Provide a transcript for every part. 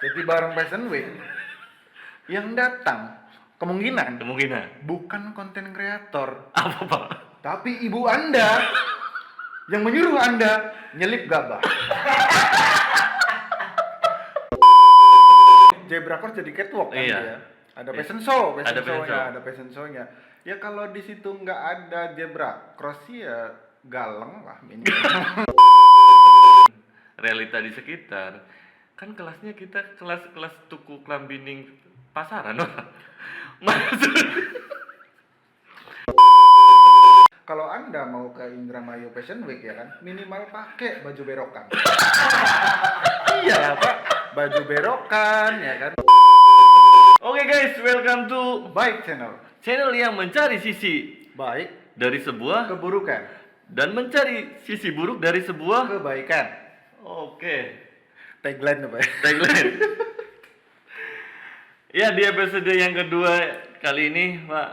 Jadi bareng Fashion Week yang datang kemungkinan bukan konten kreator, Apa Pak? tapi ibu Anda yang menyuruh Anda nyelip gabah. Zebra Cross jadi catwalk kan Iya. dia. Ada fashion show, Ada fashion show. ada fashion show-nya. Ya kalau di situ nggak ada Zebra Cross sih ya galeng lah minimal. Realita di sekitar. Kan kelasnya kita kelas tuku klambining pasaran, Pak. Maksud Kalau Anda mau ke Indramayu Fashion Week ya kan, minimal pakai baju berokan. Iya, Pak. Baju berokan ya kan. Oke guys, welcome to Baik channel. channel yang mencari sisi Baik dari sebuah keburukan, dan mencari sisi buruk dari sebuah. kebaikan. Oke, Tagline apa ya? tagline. Ya, di episode yang kedua kali ini, Pak.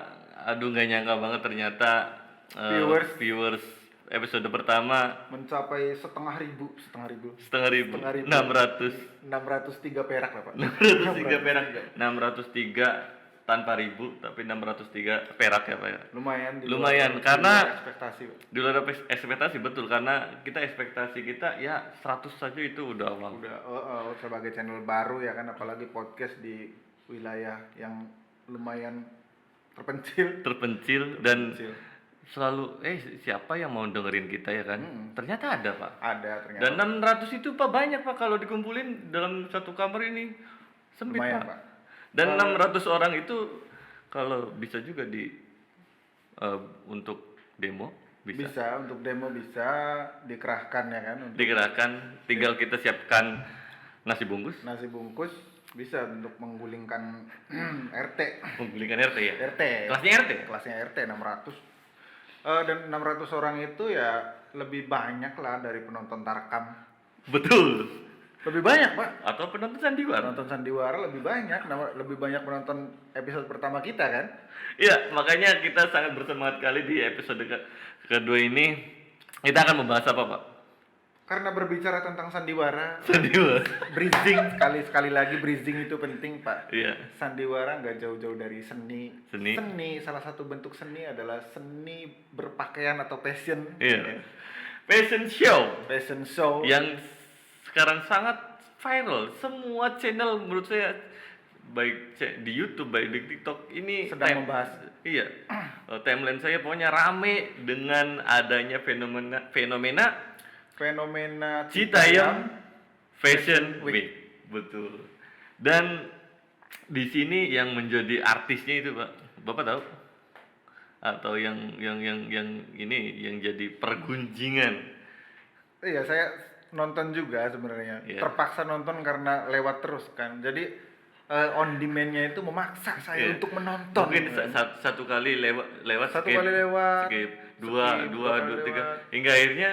Aduh, nggak nyangka banget ternyata viewers episode pertama Mencapai setengah ribu. 600 603 perak lah, Pak. 603 perak, 603 tanpa ribu, tapi 603 perak ya Pak ya. Lumayan. Lumayan, di karena luar ekspektasi, Pak. di luar ekspektasi, betul, karena kita ekspektasi kita ya 100 saja itu udah wow. Udah sebagai channel baru ya kan, apalagi podcast di wilayah yang lumayan terpencil. Dan selalu siapa yang mau dengerin kita ya kan? Ternyata ada Pak. Ada ternyata. Dan 600 itu Pak banyak Pak, kalau dikumpulin dalam satu kamar ini sempit Lumayan, Pak. Pak. Dan 600 orang itu kalau bisa juga untuk demo Bisa untuk demo, bisa dikerahkan ya kan, untuk digerakkan, tinggal kita siapkan nasi bungkus, nasi bungkus, bisa untuk menggulingkan RT. menggulingkan RT ya. RT. Kelasnya RT 600. Dan 600 orang itu ya lebih banyak lah dari penonton Tarkam. Betul. Lebih banyak, Pak. Atau penonton sandiwara. Penonton sandiwara lebih banyak penonton episode pertama kita kan. Iya, makanya kita sangat bersemangat kali di episode kedua ini. Kita akan membahas apa Pak? Karena berbicara tentang sandiwara, Sandiwara. breathing sekali lagi breathing itu penting, Pak. Iya. Sandiwara nggak jauh-jauh dari seni. Seni. Salah satu bentuk seni adalah seni berpakaian atau fashion. Iya. Fashion show Fashion show. yang sekarang sangat viral. Semua channel menurut saya, baik di YouTube, baik di TikTok ini Sedang membahas. Iya. Timeline saya pokoknya rame dengan adanya fenomena Citayam Fashion Week. Betul. Dan di sini yang menjadi artisnya itu Pak, Bapak tahu? Atau yang ini yang jadi pergunjingan? Iya, saya nonton juga sebenarnya. Iya. Terpaksa nonton karena lewat terus kan. Jadi on demand-nya itu memaksa saya Iya. untuk menonton. Mungkin satu kali lewat Satu skip, kali lewat, skip, skip, dua, kali tiga, lewat. hingga akhirnya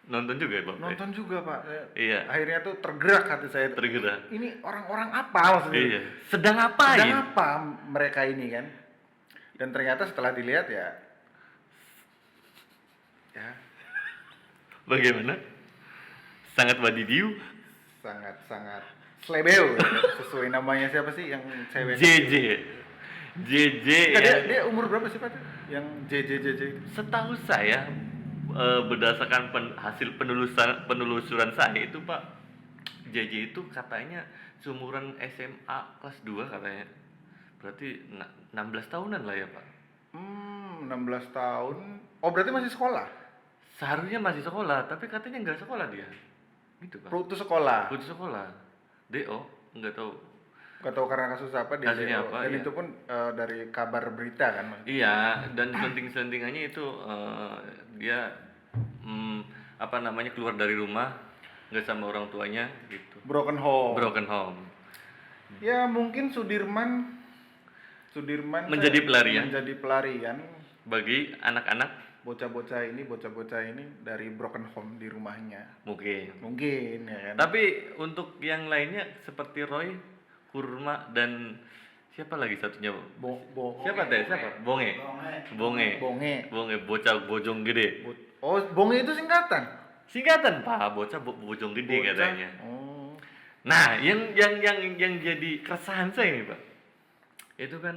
nonton juga ya Bapak? Nonton juga, Pak. Iya. Akhirnya tuh tergerak hati saya. Tergerak. Ini orang-orang apa maksudnya? Iya. Sedang apa Sedang apa mereka ini kan? Dan ternyata setelah dilihat ya Bagaimana? Sangat wadidiu. sangat slebeo ya. Sesuai namanya siapa sih yang cewek? JJ ya. Dia umur berapa sih, Pak? Yang JJ. Setahu saya berdasarkan hasil penelusuran saya itu Pak, JJ itu katanya seumuran SMA kelas 2 katanya. Berarti 16 tahunan lah ya Pak. 16 tahun. Oh, berarti masih sekolah? Seharusnya masih sekolah, tapi katanya nggak sekolah dia. Gitu Pak. Putus sekolah. Putus sekolah. DO, nggak tahu. Gak tahu karena kasus apa dia. Kasusnya apa, dan iya. itu pun dari kabar berita kan, Mas? Iya, dan senting-sentingannya itu dia keluar dari rumah nggak sama orang tuanya gitu. Broken home. Ya mungkin Sudirman Menjadi pelarian bagi anak-anak bocah-bocah ini dari broken home di rumahnya. mungkin Ya kan. Tapi untuk yang lainnya seperti Roy, Kurma, dan siapa lagi satunya? Siapa? Bonge, bocah bojong gede. Bonge itu singkatan Pak, bocah bojong gede katanya. Oh. Nah, yang jadi keresahan saya nih, Pak. Itu kan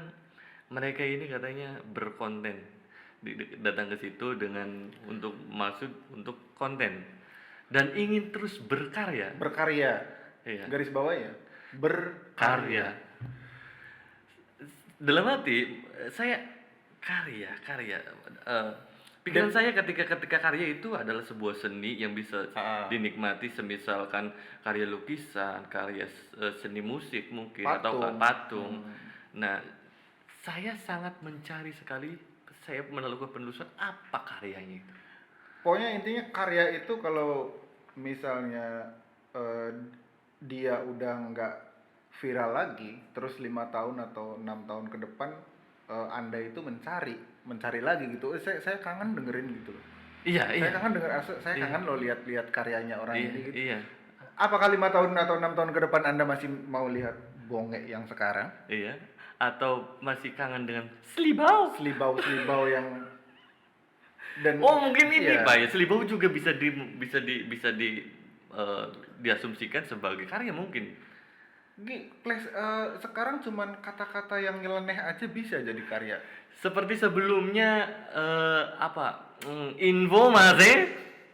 mereka ini katanya berkonten. Datang ke situ dengan untuk masuk untuk konten dan ingin terus berkarya. Berkarya. Iya, Garis bawah ya. karya. Berkarya. Dalam hati saya karya pikiran Dan- saya ketika karya itu adalah sebuah seni yang bisa Ah. dinikmati, semisalkan karya lukisan, karya seni musik mungkin atau Patung. patung. Nah, saya sangat mencari sekali, saya melakukan penelusuran apa karyanya itu. Pokoknya intinya karya itu kalau misalnya eh, dia udah nggak viral lagi, terus 5 tahun atau 6 tahun ke depan Anda itu mencari lagi gitu. Saya kangen dengerin gitu loh. Iya, iya. Saya kangen denger, saya Iya. kangen loh lihat karyanya orang Iya, ini gitu. iya. Apakah 5 tahun atau 6 tahun ke depan Anda masih mau lihat bonge yang sekarang? Iya. Atau masih kangen dengan Selibau? Selibau yang dan Oh, mungkin ini iya. Pak ya, Selibau juga diasumsikan sebagai karya mungkin. Sekarang cuman kata-kata yang nyeleneh aja bisa jadi karya. Seperti sebelumnya info Mas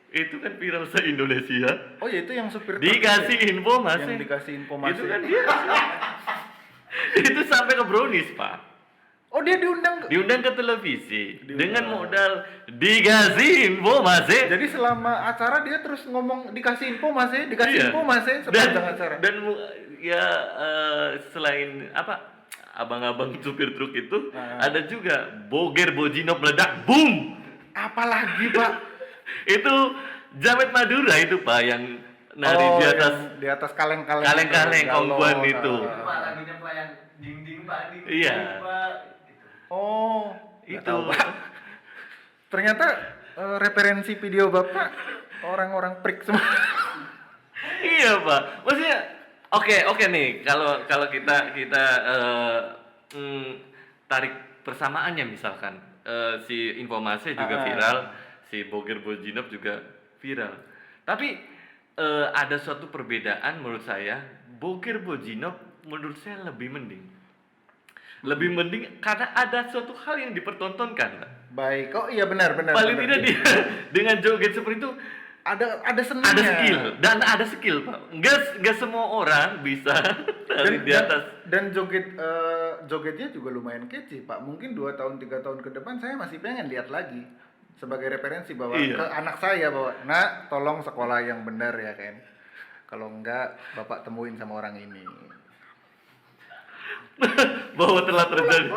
itu kan viral se Indonesia. Oh ya, itu yang supir truk Dikasih itu ya? info Mas. Yang dikasih informasi. Itu kan dia. Itu sampai ke Brownies, Pak. Oh, dia diundang. Diundang ke televisi Diundang. dengan modal dikasih info Mas. Jadi selama acara dia terus ngomong dikasih info Mas, dikasih Iya. info Mas sepanjang acara. Ya selain abang-abang supir truk itu ada juga Boger Bojino meledak boom. Apalagi, Pak? Itu Jamet Madura itu Pak yang nari Oh, di atas yang di atas kaleng-kaleng. kaleng-kaleng Galon, kongguan itu. Itu Pak lagunya Pak yang ding-ding Pak ding. Iya. Pak. Gitu. Oh, Itu. nggak tahu, Pak. Ternyata referensi video Bapak orang-orang prik semua. Iya Pak. Maksudnya oke nih kalau kita tarik persamaannya misalkan si informasi juga viral, si Boger Bojinov juga viral. Tapi ada suatu perbedaan menurut saya, Boger Bojinov menurut saya lebih mending. Lebih mending karena ada suatu hal yang dipertontonkan. Pak. Baik. Oh iya, benar. Paling tidak dia dengan joget seperti itu ada seninya. ada skill dan ada skill Pak. Nggak semua orang bisa dari di atas. Dan jogetnya juga lumayan catchy, Pak. Mungkin 2 tahun 3 tahun ke depan saya masih pengen lihat lagi sebagai referensi bahwa Iya. ke anak saya bahwa, "Nak, tolong sekolah yang benar ya kan. Kalau enggak Bapak temuin sama orang ini." Bahwa telah terjadi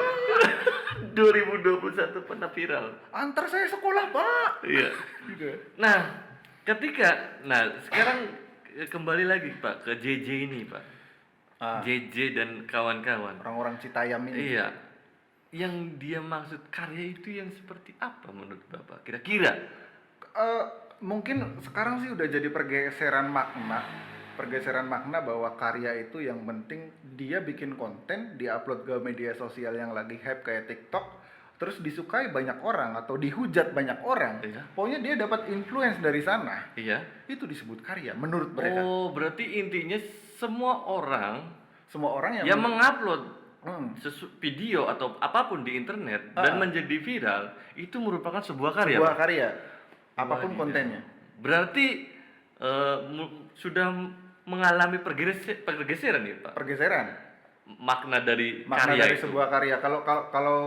2021 pernah viral. Antar saya sekolah, Pak. Iya. Gitu. Nah, sekarang kembali lagi Pak ke JJ ini Pak. JJ dan kawan-kawan. Orang-orang Citayam ini. Iya. Yang dia maksud karya itu yang seperti apa menurut Bapak? Kira-kira? Mungkin sekarang sih udah jadi pergeseran makna bahwa karya itu yang penting dia bikin konten, diupload ke media sosial yang lagi hype kayak TikTok, terus disukai banyak orang atau dihujat banyak orang. Iya. Pokoknya dia dapat influence dari sana. Iya. Itu disebut karya menurut mereka. Oh, berarti intinya semua orang Semua orang yang mengupload Hmm. video atau apapun di internet dan menjadi viral itu merupakan sebuah karya. sebuah Pak? karya apapun Wah, kontennya. Berarti sudah mengalami pergeseran ya Pak. Pergeseran Makna dari makna karya dari itu. sebuah karya. Kalau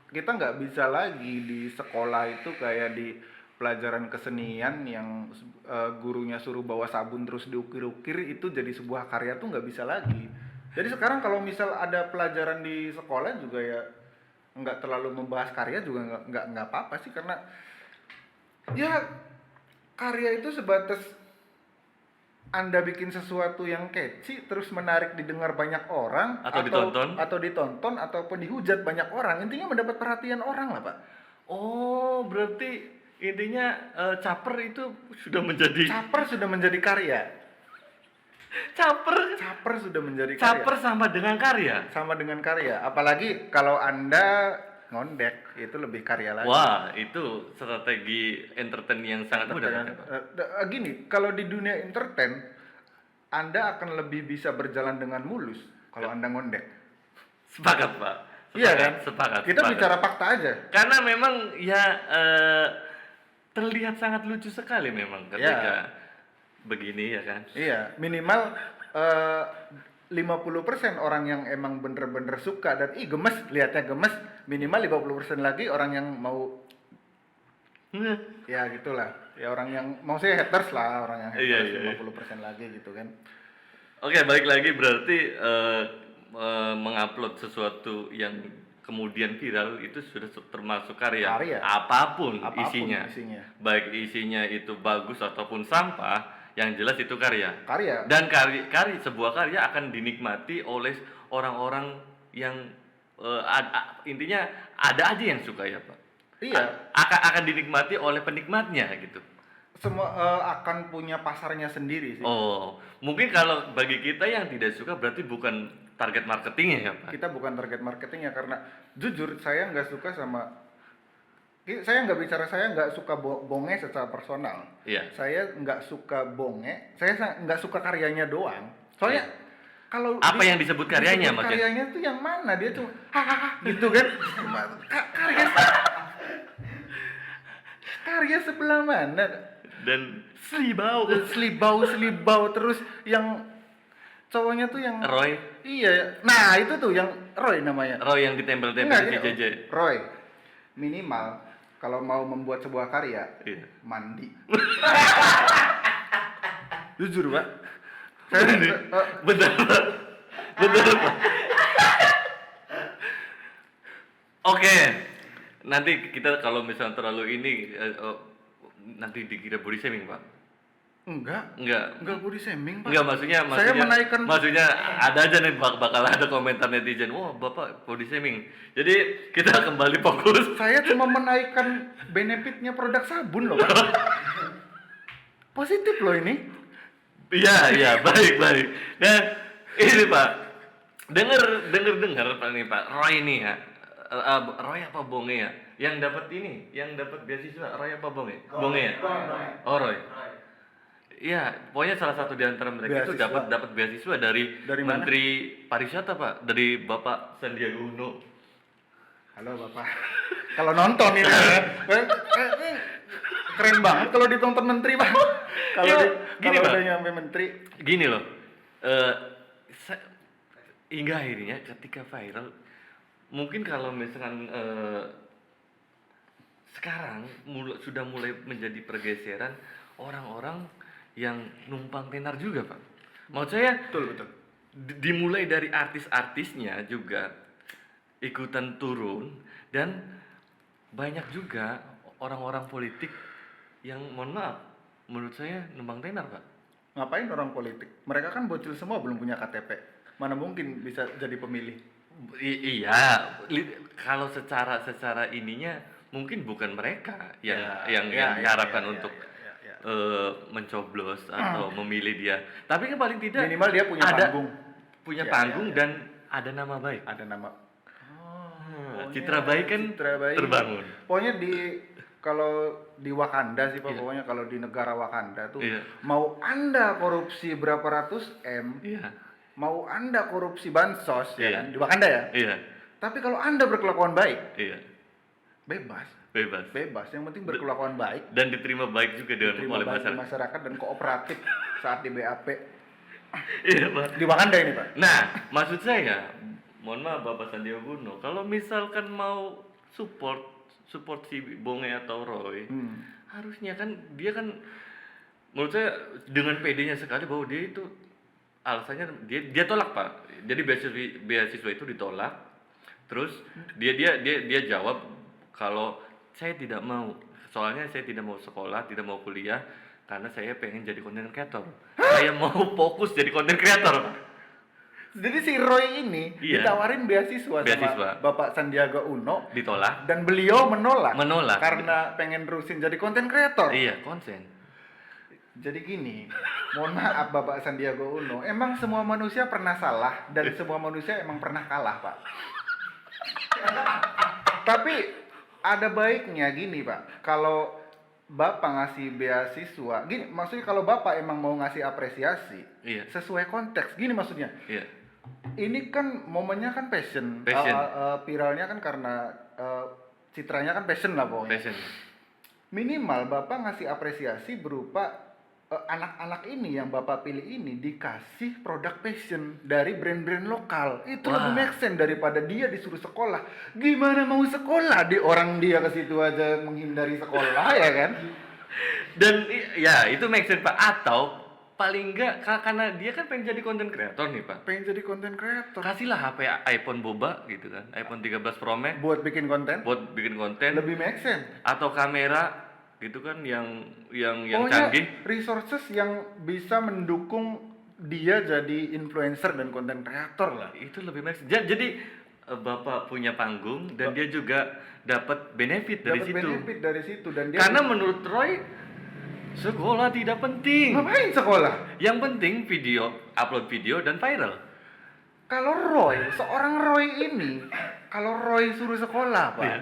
kita nggak bisa lagi di sekolah itu kayak di pelajaran kesenian yang gurunya suruh bawa sabun terus diukir-ukir itu jadi sebuah karya tuh nggak bisa lagi. Jadi sekarang kalau misal ada pelajaran di sekolah juga ya nggak terlalu membahas karya juga nggak apa-apa sih, karena ya karya itu sebatas Anda bikin sesuatu yang catchy terus menarik didengar banyak orang Atau ditonton ataupun dihujat banyak orang, intinya mendapat perhatian orang lah, Pak. Oh, berarti intinya caper itu sudah menjadi Caper sudah menjadi karya. caper Caper sudah menjadi karya. caper sama dengan karya. Sama dengan karya. Apalagi kalau Anda ngondek, itu lebih karya lagi. Wah, itu strategi entertain yang sangat mudah. Pak. Gini, kalau di dunia entertain Anda akan lebih bisa berjalan dengan mulus kalau Anda ngondek. Sepakat, Pak. Iya kan? Sepakat. Kita sepakat. bicara fakta aja. Karena memang ya terlihat sangat lucu sekali memang ketika begini ya kan. Iya, minimal 50% orang yang emang bener-bener suka dan gemes, lihatnya gemes, minimal 50% lagi orang yang mau ya gitulah. Ya orang yang mau saya haters lah, orang yang haters Iya. 50% lagi gitu kan. Oke, balik lagi berarti mengupload sesuatu yang kemudian viral itu sudah termasuk karya. Apapun isinya. Baik isinya itu bagus ataupun sampah, yang jelas itu karya. Dan sebuah karya akan dinikmati oleh orang-orang yang intinya ada aja yang suka ya, Pak. Iya. Akan dinikmati oleh penikmatnya gitu. Semua akan punya pasarnya sendiri sih. Oh, mungkin kalau bagi kita yang tidak suka berarti bukan target marketingnya ya, Pak? Kita bukan target marketingnya karena jujur saya nggak suka sama, saya nggak suka bonge secara personal. Iya. Saya nggak suka bonge, saya nggak suka karyanya doang. Soalnya kalau apa yang disebut karyanya, maksudnya? Karyanya tuh yang mana? Dia tuh hahaha gitu kan. Karya sebelah mana? Dan selibau Terus yang cowoknya tuh yang Roy. Iya, nah itu tuh yang Roy namanya. Roy yang ditempel-tempel di JJ. Roy, minimal kalau mau membuat sebuah karya, Iya. mandi. Jujur, Pak. Benar, Pak. Oke. Nanti kita kalau misalnya terlalu ini nanti dikira body shaming, Pak. Enggak body shaming, Pak. Enggak, maksudnya ada aja nih bakal ada komentar netizen, wah Bapak body shaming. Jadi kita kembali fokus. Saya cuma menaikkan benefitnya produk sabun loh, Pak. Positif loh ini. Iya, baik. Dan ini Pak, dengar Pak nih Pak, Roy ini ya. Roy apa Bonge ya? Yang dapat beasiswa Roy apa Bonge? Bonge ya? Oh, Roy. Iya, pokoknya salah satu di antara mereka itu dapat beasiswa dari Menteri Pariwisata, Pak, dari Bapak Sandiaga Uno. Halo Bapak. Kalau nonton ini keren banget kalau ditonton menteri, Pak. Kalau udah nyampe menteri. Gini loh. Hingga akhirnya ketika viral, mungkin kalau misalkan sekarang sudah mulai menjadi pergeseran orang-orang yang numpang tenar juga, Pak. Maksud saya Betul. Dimulai dari artis-artisnya juga ikutan turun, dan banyak juga orang-orang politik yang mohon maaf, menurut saya numpang tenar, Pak. Ngapain orang politik? Mereka kan bocil semua, belum punya KTP. Mana mungkin bisa jadi pemilih? Iya, kalau secara ininya mungkin bukan mereka yang diharapkan untuk mencoblos atau memilih dia. Tapi kan paling tidak minimal dia punya panggung. Dan ada nama baik. Ada nama. Citra baik kan terbangun. Pokoknya kalau di Wakanda sih Pak, pokoknya kalau di negara Wakanda tuh mau Anda korupsi berapa ratus M, mau Anda korupsi bansos ya kan, di Wakanda ya. Iya. Tapi kalau Anda berkelakuan baik, bebas. Yang penting berkelakuan baik Dan diterima baik juga oleh masyarakat dan kooperatif saat di BAP. Iya, Pak. Di Wakanda ini, Pak. Nah, maksud saya, mohon maaf Bapak Sandiaga Uno, kalau misalkan mau support si Bonge atau Roy, harusnya kan dia kan menurut saya dengan PD-nya sekali bahwa dia itu alasannya dia tolak, Pak. Jadi beasiswa itu ditolak. Terus dia jawab kalau saya tidak mau, soalnya saya tidak mau sekolah, tidak mau kuliah karena saya pengen jadi content creator. Saya mau fokus jadi content creator. Jadi si Roy ini ditawarin beasiswa sama Bapak Sandiaga Uno, ditolak, dan beliau menolak karena pengen terusin jadi content creator. Iya, konsen. Jadi gini, mohon maaf Bapak Sandiaga Uno, emang semua manusia pernah salah dan semua manusia emang pernah kalah, Pak. Tapi ada baiknya gini, Pak. Kalau Bapak ngasih beasiswa, gini maksudnya kalau Bapak emang mau ngasih apresiasi, Iya. sesuai konteks, gini maksudnya. Iya. Ini kan momennya kan passion, Passion. viralnya kan karena citranya kan passion lah pokoknya. Passion. Minimal Bapak ngasih apresiasi berupa anak-anak ini yang Bapak pilih ini dikasih produk passion dari brand-brand lokal. Itu Wah. lebih make sense daripada dia disuruh sekolah. Gimana mau sekolah di orang dia ke situ aja menghindari sekolah ya kan? Dan ya itu make sense Pak, atau paling enggak karena dia kan pengen jadi content creator nih Pak, Pengen jadi content creator kasihlah HP iPhone boba gitu kan, iPhone 13 Pro Max buat bikin konten buat bikin konten, lebih make sense. atau kamera gitu kan yang Pokoknya canggih. resources yang bisa mendukung dia jadi influencer dan content creator lah. Itu lebih make sense. Jadi Bapak punya panggung dan dia juga dapat benefit dari Dapat situ. benefit dari situ dan dia Karena menurut Roy sekolah tidak penting. ngapain sekolah? Yang penting video, upload video dan viral. Kalau seorang Roy ini, kalau Roy suruh sekolah, Pak. Iya.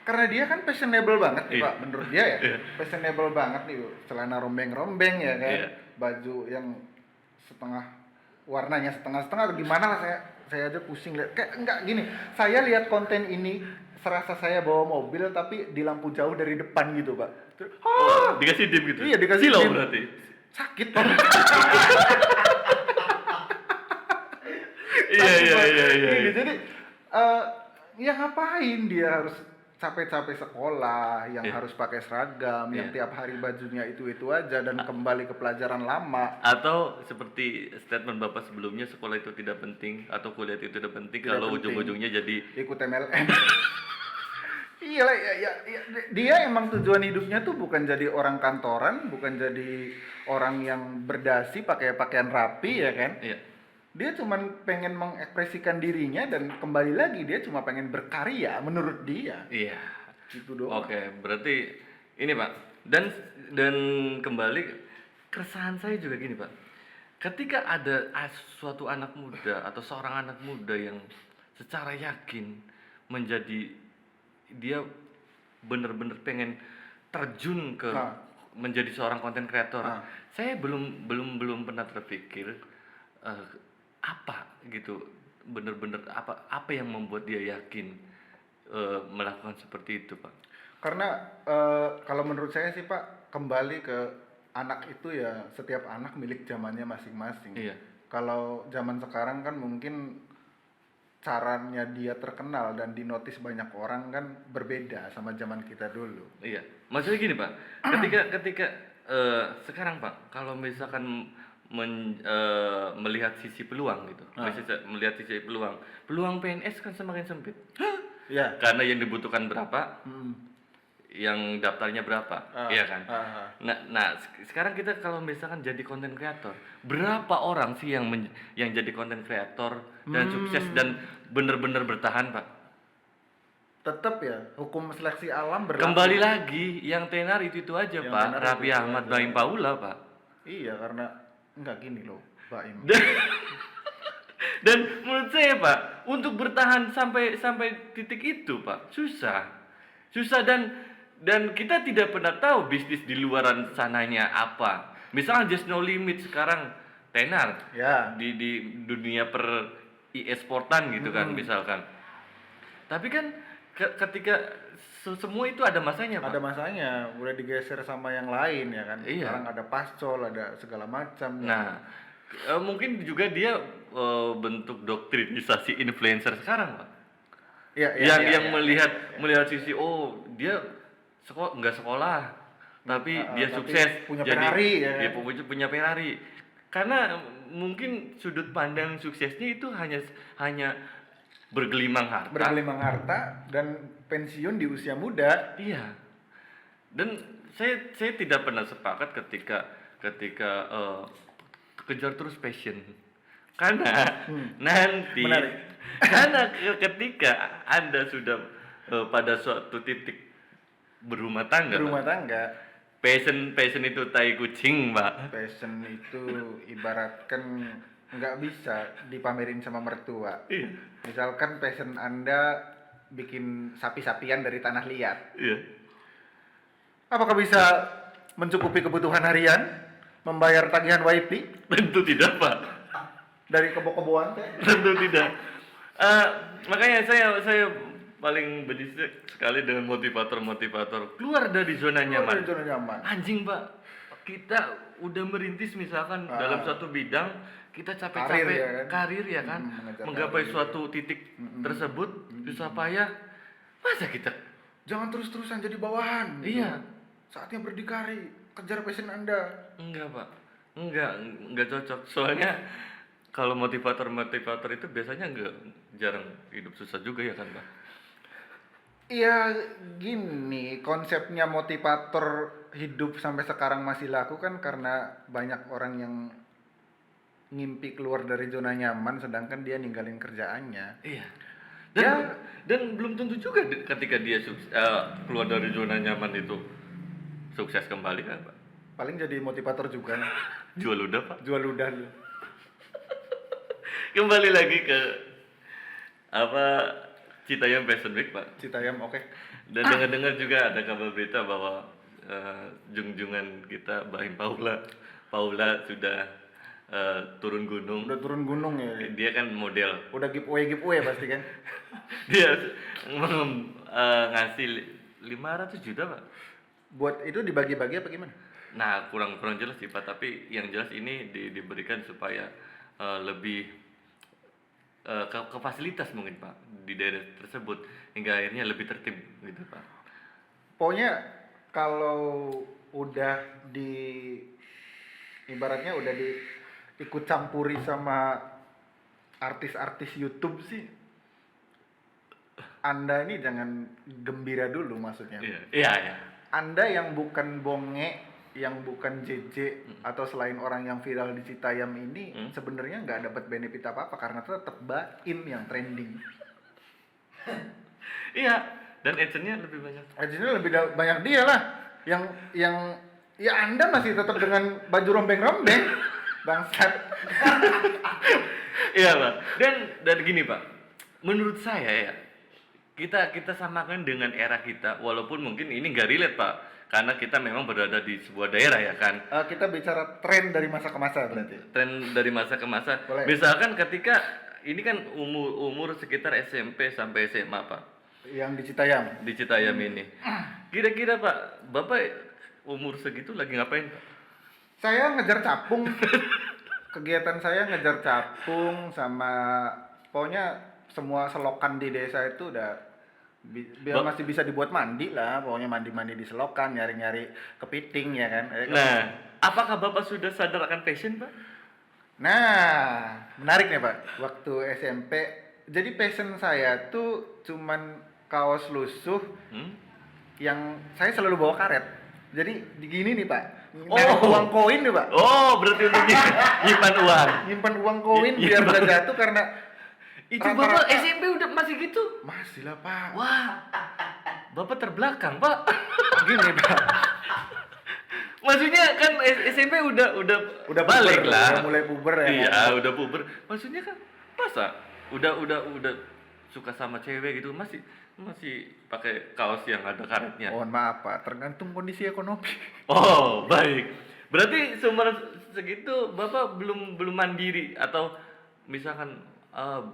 Karena dia kan fashionable banget nih, Iya. Pak, menurut dia ya. Iya. Fashionable banget nih, celana rombeng-rombeng ya kan. Iya. Baju yang setengah warnanya setengah-setengah gimana lah saya aja pusing lihat. Kayak enggak gini. Saya lihat konten ini serasa saya bawa mobil tapi di lampu jauh dari depan gitu, Pak. Oh, dikasih dim gitu. Iya, dikasih Silau dim. berarti. Sakit, Pak. Iya Sakit, iya Pak. iya iya. Gini, jadi ya ngapain dia harus capek-capek sekolah yang Iya. harus pakai seragam yang Iya. tiap hari bajunya itu aja dan kembali ke pelajaran lama. Atau seperti statement Bapak sebelumnya, sekolah itu tidak penting atau kuliah itu tidak penting Tidak kalau penting. ujung-ujungnya jadi Ikut MLM. Iya lah, ya, dia emang tujuan hidupnya tuh bukan jadi orang kantoran, bukan jadi orang yang berdasi pakai pakaian rapi ya kan. iya. Dia cuman pengen mengekspresikan dirinya dan kembali lagi dia cuma pengen berkarya menurut dia. Iya. Gitu doang. Oke, berarti ini Pak. Dan kembali keresahan saya juga gini Pak. Ketika ada suatu anak muda atau seorang anak muda yang secara yakin menjadi dia benar-benar pengen terjun ke Nah. menjadi seorang content creator. Nah. Saya belum pernah terpikir apa gitu, benar-benar apa yang membuat dia yakin melakukan seperti itu Pak. Karena kalau menurut saya sih Pak, kembali ke anak itu ya setiap anak milik zamannya masing-masing. Iya. Kalau zaman sekarang kan mungkin caranya dia terkenal dan dinotis banyak orang kan berbeda sama zaman kita dulu. Iya, maksudnya gini Pak, ketika sekarang Pak, kalau misalkan melihat sisi peluang gitu, melihat sisi peluang PNS kan semakin sempit, Iya. karena yang dibutuhkan berapa, Hmm. yang daftarnya berapa, iya kan? Nah, sekarang kita kalau misalkan jadi content creator, berapa orang sih yang jadi content creator dan sukses dan bener-bener bertahan Pak? Tetap ya, hukum seleksi alam berlaku. Kembali lagi, yang tenar itu aja Yang Pak, tenar Raffi itu Ahmad, aja. Baim Paula Pak. Iya, karena enggak gini loh, Pak Im. Dan menurut saya Pak, untuk bertahan sampai titik itu Pak, susah dan kita tidak pernah tahu bisnis di luaran sananya apa. Misalnya Just No Limit sekarang tenar Ya. di dunia per e-sportan gitu kan misalkan. Tapi kan ketika semua itu ada masanya Pak. Ada masanya, udah digeser sama yang lain ya kan. Iya. Sekarang ada pascol, ada segala macam. Nah, mungkin juga dia bentuk doktrinisasi influencer sekarang Pak. Iya, yang melihat sisi dia nggak sekolah tapi dia tapi sukses punya jadi Ferrari, ya dia kan? punya Ferrari karena mungkin sudut pandang suksesnya itu hanya bergelimang harta. Bergelimang harta dan pensiun di usia muda. Iya. Dan saya tidak pernah sepakat ketika kejar terus passion. Karena nanti Menarik. karena ketika Anda sudah pada suatu titik berumah tangga, Berumah tangga, passion itu tai kucing, Pak. passion itu ibaratkan nggak bisa dipamerin sama mertua. Iya. Misalkan passion Anda bikin sapi-sapian dari tanah liat. Iya. Apakah bisa mencukupi kebutuhan harian, membayar tagihan WiFi Tentu tidak, Pak. dari kebo-keboan teh? Tentu tidak. Makanya saya paling benci sekali dengan motivator keluar dari zona nyaman. Dari zona nyaman. Anjing, Pak. Kita udah merintis misalkan dalam suatu bidang, kita capek-capek Karir, ya kan? karir ya kan, Mengejar menggapai karir. suatu titik tersebut susah payah. Masa kita Jangan terus-terusan jadi bawahan. gitu. Iya. Saatnya berdikari, kejar passion Anda. enggak, Pak. Enggak cocok. Soalnya kalau motivator itu biasanya jarang hidup susah juga ya kan, Pak. Iya, gini, konsepnya motivator hidup sampai sekarang masih laku kan karena banyak orang yang ngimpi keluar dari zona nyaman sedangkan dia ninggalin kerjaannya. Iya. Ya. Dan belum tentu juga ketika dia keluar dari zona nyaman itu sukses kembali kan, Pak. Paling jadi motivator juga nih. Jual udah, Pak. Jual ludah lu. Kembali lagi ke apa Citayam Fashion Week, Pak. Citayam oke. Dan dengar-dengar juga ada kabar berita bahwa junjungan kita Bahim Paula sudah turun gunung. Udah turun gunung ya. Dia kan model. Udah giveaway pasti kan. Dia ngasih 500 juta, Pak. Buat itu dibagi-bagi apa gimana? Nah, kurang jelas sih, Pak, tapi yang jelas ini diberikan supaya lebih ke fasilitas mungkin, Pak, di daerah tersebut hingga akhirnya lebih tertib gitu, Pak. Pokoknya kalau udah ibaratnya udah ikut campuri sama artis-artis YouTube sih, Anda ini jangan gembira dulu maksudnya. Iya. Anda yang bukan bonge, yang bukan JJ atau selain orang yang viral di Citayam ini sebenarnya nggak dapat benefit apa-apa karena tetap Baim yang trending. Iya, dan adsense-nya lebih banyak. Akhirnya lebih banyak dia lah yang ya Anda masih tetap dengan baju rombeng-rombeng bangsat. Iya, Pak. Dan gini, Pak. Menurut saya ya, kita samakan dengan era kita, walaupun mungkin ini nggak relate, Pak, karena kita memang berada di sebuah daerah ya kan. Kita bicara tren dari masa ke masa berarti. Tren dari masa ke masa. Boleh. Misalkan ketika ini kan umur sekitar SMP sampai SMA, Pak, Yang di Citayam. di Citayam ini. Kira-kira, Pak, Bapak umur segitu lagi ngapain, Pak? Saya ngejar capung. Kegiatan saya ngejar capung sama pokoknya semua selokan di desa itu udah biar masih bisa dibuat mandi lah, pokoknya mandi-mandi di selokan, nyari-nyari kepiting ya kan. Nah, apakah Bapak sudah sadar akan passion, Pak? Nah, menarik nih Pak. Waktu SMP, jadi passion saya tuh cuman kaos lusuh yang saya selalu bawa karet. Jadi gini nih Pak, uang koin nih Pak. Oh, berarti untuk nyimpan uang. Nyimpan uang koin Iya, biar Pak. nggak jatuh karena Itu rata-rata- Bapak SMP udah masih gitu? masih lah Pak. Wah, Bapak terbelakang, Pak. Gini Pak. Maksudnya kan SMP udah balik puber, lah. udah mulai puber ya. Iya, kan? udah puber. Maksudnya kan masa udah suka sama cewek gitu masih pakai kaos yang ada karetnya. Mohon maaf Pak, tergantung kondisi ekonomi. Oh, baik. Berarti seumur segitu Bapak belum mandiri atau misalkan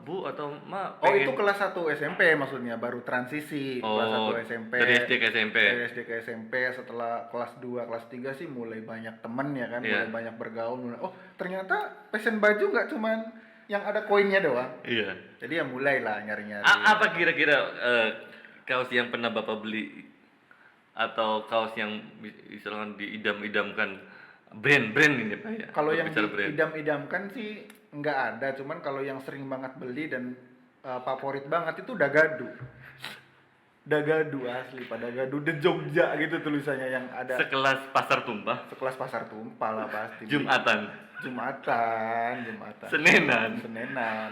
Bu atau Ma Oh pengen- itu kelas 1 SMP maksudnya, baru transisi kelas 1 SMP. dari SD ke SMP. Dari SD ke SMP, setelah kelas 2, kelas 3 sih mulai banyak temen ya kan, Iya. mulai banyak bergaul. Oh ternyata passion baju nggak cuman yang ada koinnya doang. Iya. Jadi ya mulailah nyari-nyari. Apa kira-kira kaos yang pernah Bapak beli atau kaos yang misalkan diidam-idamkan brand ini Pak ya? Kalau yang Berbicara brand. diidam-idamkan sih nggak ada, cuman kalau yang sering banget beli dan favorit banget itu Dagadu. Dagadu asli, pada Dagadu The Jogja gitu tulisannya yang ada Sekelas pasar tumpah, sekelas pasar tumpah lah pasti. Jumatan, Jumatan. Senenan,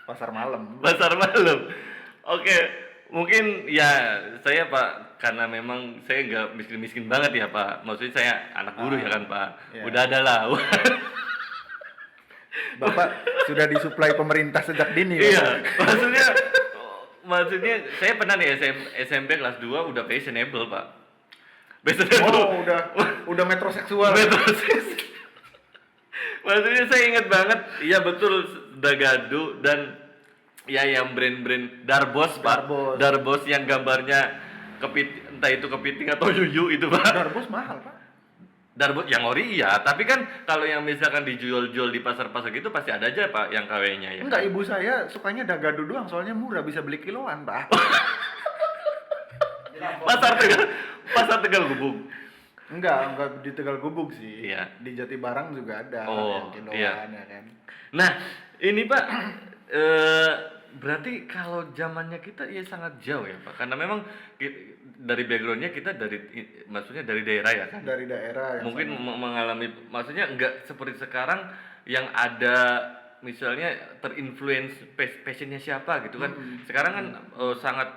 pasar malam. pasar malam. Oke, mungkin ya saya Pak, karena memang saya nggak miskin-miskin banget ya Pak. Maksudnya saya anak buruh ya kan Pak. Iya. Udah ada lah. Bapak sudah disuplai pemerintah sejak dini. Iya, maksudnya saya pernah nih SMP kelas 2 udah fashionable, Pak. Biasanya tuh Oh, udah metroseksual. metrosis. Maksudnya saya ingat banget, iya betul, Dagadu dan ya yang brand-brand Darbos Pak. Darbos. Darbos yang gambarnya entah itu kepiting atau yuyu itu Pak. Darbos mahal, Pak. Darbos yang ori iya, tapi kan kalau yang misalkan dijual-jual di pasar-pasar gitu pasti ada aja Pak yang KW-nya ya. Enggak, ibu saya sukanya Dagadu doang, soalnya murah, bisa beli kiloan, Pak. Pasar Tegal Gubuk. Enggak di Tegal Gubug sih. Iya. Di Jatibarang juga ada Oh, yang kiloan iya. ya kan. Nah, ini Pak, berarti kalau zamannya kita ya sangat jauh ya Pak, karena memang dari backgroundnya kita maksudnya dari daerah ya kan. Dari daerah yang Mungkin sama. mengalami, maksudnya enggak seperti sekarang yang ada misalnya terinfluence passionnya siapa gitu kan. Sekarang kan sangat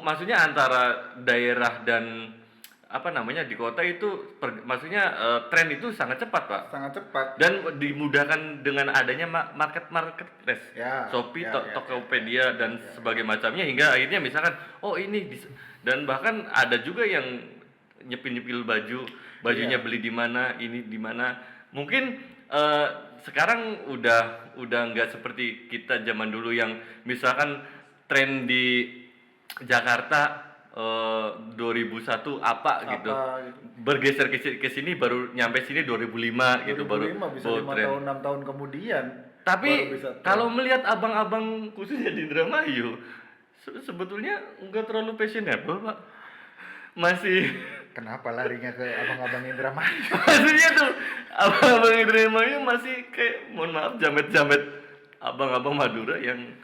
maksudnya antara daerah dan apa namanya di kota itu maksudnya tren itu sangat cepat Pak, sangat cepat. dan dimudahkan dengan adanya marketplace, Ya, Shopee, ya, Tokopedia dan sebagai macamnya, hingga akhirnya misalkan dan bahkan ada juga yang nyepil bajunya Iya. beli di mana, ini di mana. Mungkin sekarang udah nggak seperti kita zaman dulu yang misalkan tren di Jakarta 2001 apa gitu. Bergeser ke sini baru nyampe sini 2005 gitu, baru 2005 bisa baru 5 tren. tahun 6 tahun kemudian. Tapi baru bisa tren. kalau melihat abang-abang khususnya di Indramayu sebetulnya nggak terlalu fashionable Pak. Masih Kenapa larinya ke abang-abang Indramayu? maksudnya tuh abang-abang Indramayu masih kayak, mohon maaf, jamet-jamet abang-abang Madura yang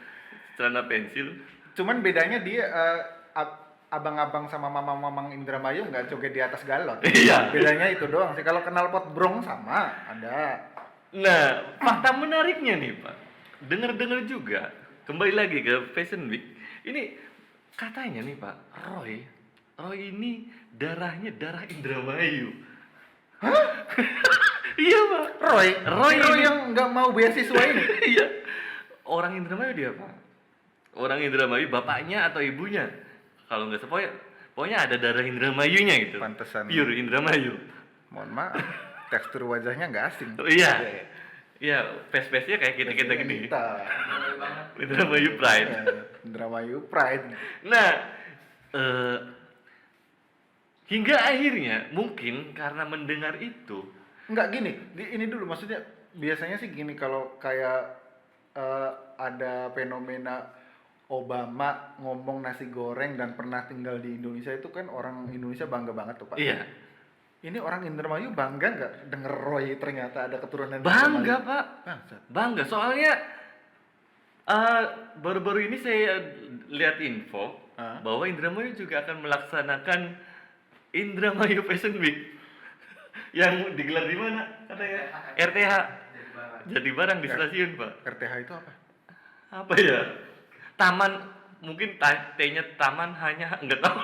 celana pensil. Cuman bedanya dia abang-abang sama mamang-mamang Indramayu nggak joget di atas galon. Iya. Bedanya itu doang sih. Kalau knalpot brong sama ada. Nah, fakta menariknya nih Pak, dengar-dengar juga, kembali lagi ke Fashion Week, ini katanya nih Pak, Roy ini darahnya darah Indramayu. Hah? Iya Pak. Roy ini. yang nggak mau beasiswa ini. Iya. Orang Indramayu dia Pak. Orang Indramayu, bapaknya atau ibunya. Kalau nggak pokoknya ada darah Indramayunya gitu. Pantesan. Pure Indramayu. Mohon maaf, tekstur wajahnya nggak asing. Iya. Iya, face-nya kayak kita gini. Kita. Indramayu Pride. Indramayu Pride. Nah, hingga akhirnya mungkin karena mendengar itu, Enggak gini, ini dulu maksudnya biasanya sih gini, kalau kayak ada fenomena Obama ngomong nasi goreng dan pernah tinggal di Indonesia, itu kan orang Indonesia bangga banget tuh Pak. iya, Ini orang Indramayu bangga nggak denger Roy ternyata ada keturunan bangga Indramayu? Pak, Bangsat. bangga. Soalnya baru-baru ini saya lihat info bahwa Indramayu juga akan melaksanakan Indramayu Fashion Week yang digelar di mana katanya? RTH Jatibarang di stasiun Pak. RTH itu apa? Apa ya? Taman, mungkin T-nya taman, hanya enggak tahu.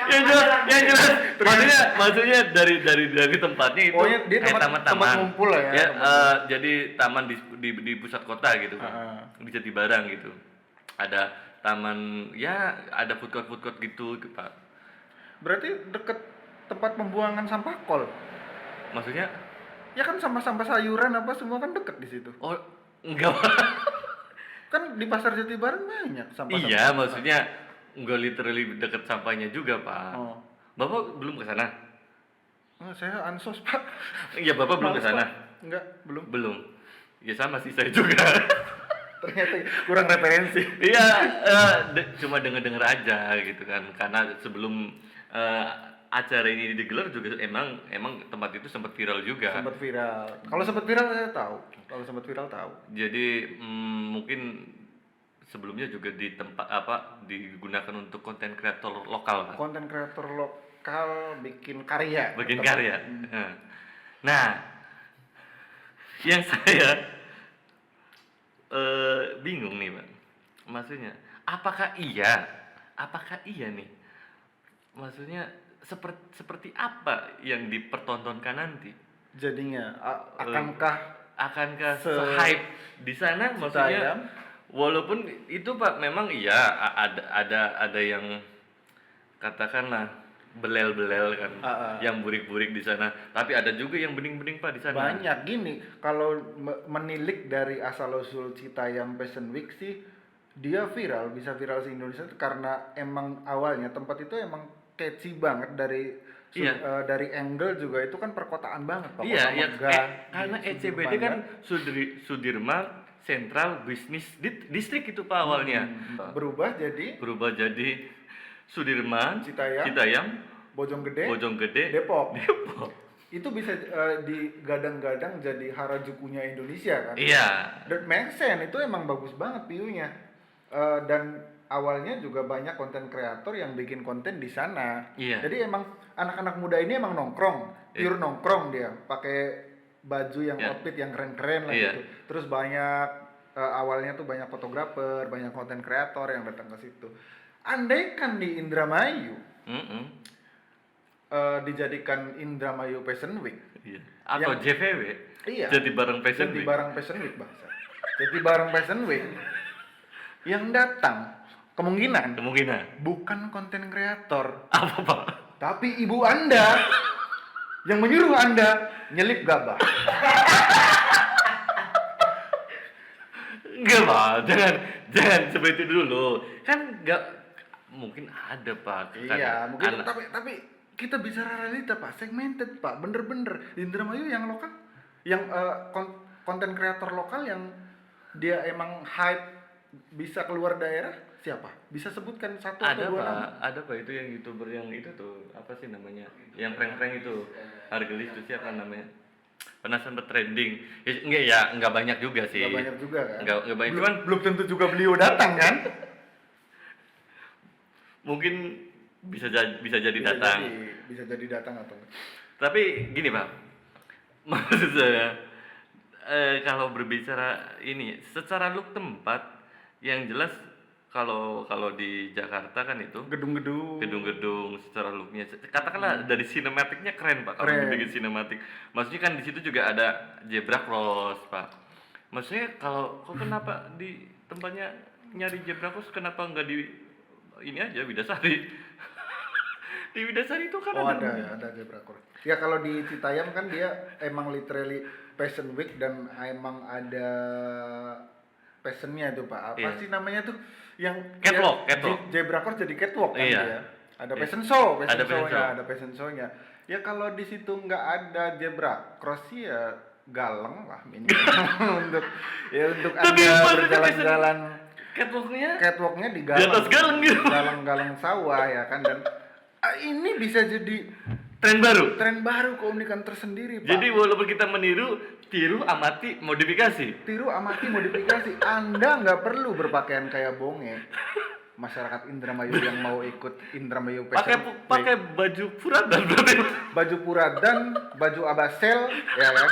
yang jelas maksudnya dari tempatnya itu Pokoknya dia kayak tempat taman-taman ngumpul lah ya, ya, tempat jadi taman di pusat kota gitu kan, di Jatibarang gitu, ada taman, ya ada food court gitu Pak. Berarti deket tempat pembuangan sampah kol. Maksudnya Ya kan sampah-sampah sayuran apa semua kan deket di situ. oh enggak Pak. Kan di pasar Jatibarang banyak sampah. Iya, maksudnya enggak literally deket sampahnya juga Pak. Oh. Bapak belum ke sana? Oh, saya ansos Pak. Iya, Bapak belum ke Males, sana? Pak. Enggak, belum. Belum. Ya sama sih saya juga. Ternyata kurang referensi. Iya, cuma denger-denger aja gitu kan. Karena sebelum acara ini digelar juga emang tempat itu sempat viral juga. Sempat viral. Kalau sempat viral saya tahu. Kalau sempat viral tahu. Jadi mungkin sebelumnya juga di tempat digunakan untuk konten kreator lokal Pak. Konten kreator lokal bikin karya. Bikin Tetap. karya. Nah, yang saya bingung nih Pak, maksudnya apakah iya nih, maksudnya seperti apa yang dipertontonkan nanti, Jadinya akankah akankah se-hype di sana, maksudnya Walaupun itu Pak memang iya ada yang katakanlah belel-belel kan, yang burik-burik di sana. Tapi ada juga yang bening-bening Pak di sana. Banyak gini, kalau menilik dari asal usul Citayam Fashion Week sih, dia bisa viral di Indonesia tuh karena emang awalnya tempat itu emang catchy banget dari Iya. dari angle juga itu kan perkotaan banget, Pak. Iya, Kota ya, megah, karena di ECBD Sudirman kan Sudirman Central Business District itu Pak awalnya. berubah jadi Berubah jadi Sudirman, Citayam, Bojonggede, Bojonggede, Depok. Depok. Itu bisa digadang-gadang jadi Harajukunya Indonesia kan. Iya. Dan make sense, itu emang bagus banget view-nya. Dan awalnya juga banyak konten kreator yang bikin konten di sana. Iya. Jadi emang anak-anak muda ini emang nongkrong, pure nongkrong dia, pakai baju yang Iya. outfit yang keren-keren lah Iya. gitu. Terus banyak awalnya tuh banyak fotografer, banyak konten kreator yang datang ke situ. Andaikan di Indramayu Mm-mm. dijadikan Indramayu Fashion Week, Iya. Atau Yang- JVW. iya. Jadi bareng Fashion Jadi Week. barang Fashion Week bangsa. Jadi barang Fashion Week yang datang kemungkinan bukan konten kreator, Apa Pak? tapi ibu Anda yang menyuruh Anda nyelip gabah. Enggak Pak, jangan seperti itu dulu. Kan enggak mungkin ada Pak. Kan Iya, mungkin anak- tapi kita bicara realita Pak, segmented Pak, bener-bener di Indramayu yang lokal, yang konten kreator lokal yang dia emang hype bisa keluar daerah siapa? Bisa sebutkan satu ada atau dua Pak, nama? ada Pak itu yang YouTuber yang itu tuh, apa sih namanya? Yang prank-prank itu. Hargelis itu siapa namanya? Pernah sempat trending. Enggak banyak juga sih. Nggak banyak juga kan? Enggak banyak, belum, cuman belum tentu juga beliau datang kan? mungkin bisa jadi datang. Bisa jadi datang atau enggak. Tapi gini Pak, maksud saya kalau berbicara ini secara look tempat yang jelas kalau di Jakarta kan itu gedung-gedung secara looknya katakanlah dari sinematiknya keren Pak kalau Keren. dibikin sinematik. Maksudnya kan di situ juga ada zebra cross Pak. Maksudnya kalau kok kenapa di tempatnya nyari zebra cross kenapa nggak di ini aja Widasari? Di Widasari itu kan Oh ada zebra cross. Ya kalau di Citayam kan dia emang literally Fashion Week dan emang ada fashionnya itu Pak. Apa Iya. sih namanya tuh yang Catwalk. Zebra cross jadi catwalk kan Iya. dia. Ada Iya. fashion show, Ada fashion show. ada fashion show-nya. Ya kalau di situ nggak ada zebra cross sih ya galeng lah minimal untuk Tapi Anda maksudnya berjalan-jalan catwalknya catwalknya di di atas galang gitu. galang-galang sawah ya kan, dan ini bisa jadi Tren baru. tren baru, keunikan tersendiri Pak. Jadi walaupun kita meniru, tiru, amati, modifikasi. Tiru, amati, modifikasi. Anda nggak perlu berpakaian kayak bonge. Masyarakat Indramayu yang mau ikut Indramayu Fashion Week, Pakai baju furadan berarti. baju puradan, baju abasel, ya kan?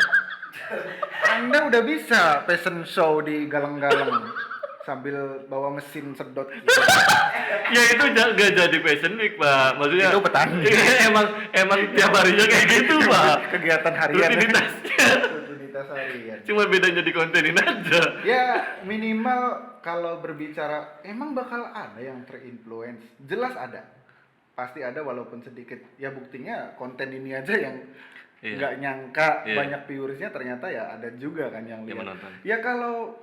Anda udah bisa fashion show di galang-galang sambil bawa mesin sedot gitu. Ya itu gak jadi fashion week Pak. Maksudnya Itu petani. emang tiap harinya kayak gitu Pak. Kegiatan harian. Rutinitasnya. Rutinitas harian. Cuma bedanya dikontenin aja. Ya minimal kalau berbicara emang bakal ada yang terinfluence, jelas ada, pasti ada walaupun sedikit. Ya buktinya konten ini aja yang Iya. nggak nyangka Iya. banyak viewersnya, ternyata ya ada juga kan yang Yang lihat. menonton. Ya kalau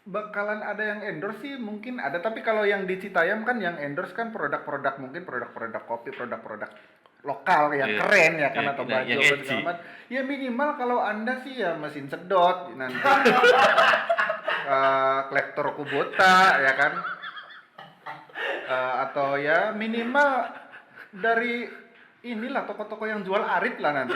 bakalan ada yang endorse sih mungkin ada, tapi kalau yang di Citayam kan yang endorse kan produk-produk, mungkin produk-produk kopi, produk-produk lokal yang Iya. keren ya kan, Iya, atau yang baju atau edgy. segala macam. Ya minimal kalau Anda sih ya mesin sedot nanti. Kolektor Kubota ya kan. Atau ya minimal dari inilah toko-toko yang jual arit lah nanti.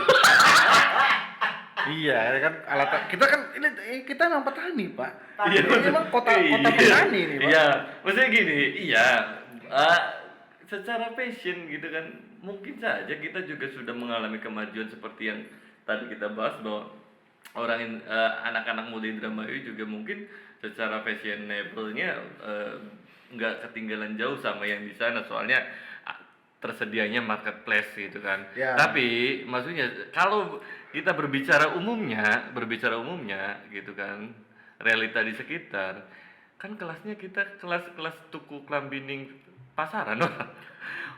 Iya ya kan, alat kita kan ini kita memang petani Pak. Iya, Ini memang kota iya. petani nih Pak. Iya, maksudnya gini, iya. Secara fashion gitu kan, mungkin saja kita juga sudah mengalami kemajuan seperti yang tadi kita bahas bahwa anak-anak muda Indramayu juga mungkin secara fashionable-nya nggak ketinggalan jauh sama yang di sana, soalnya tersedianya marketplace gitu kan. Ya. Tapi maksudnya kalau kita berbicara umumnya gitu kan, realita di sekitar, kan kelasnya kita kelas tuku klambining pasaran Pak.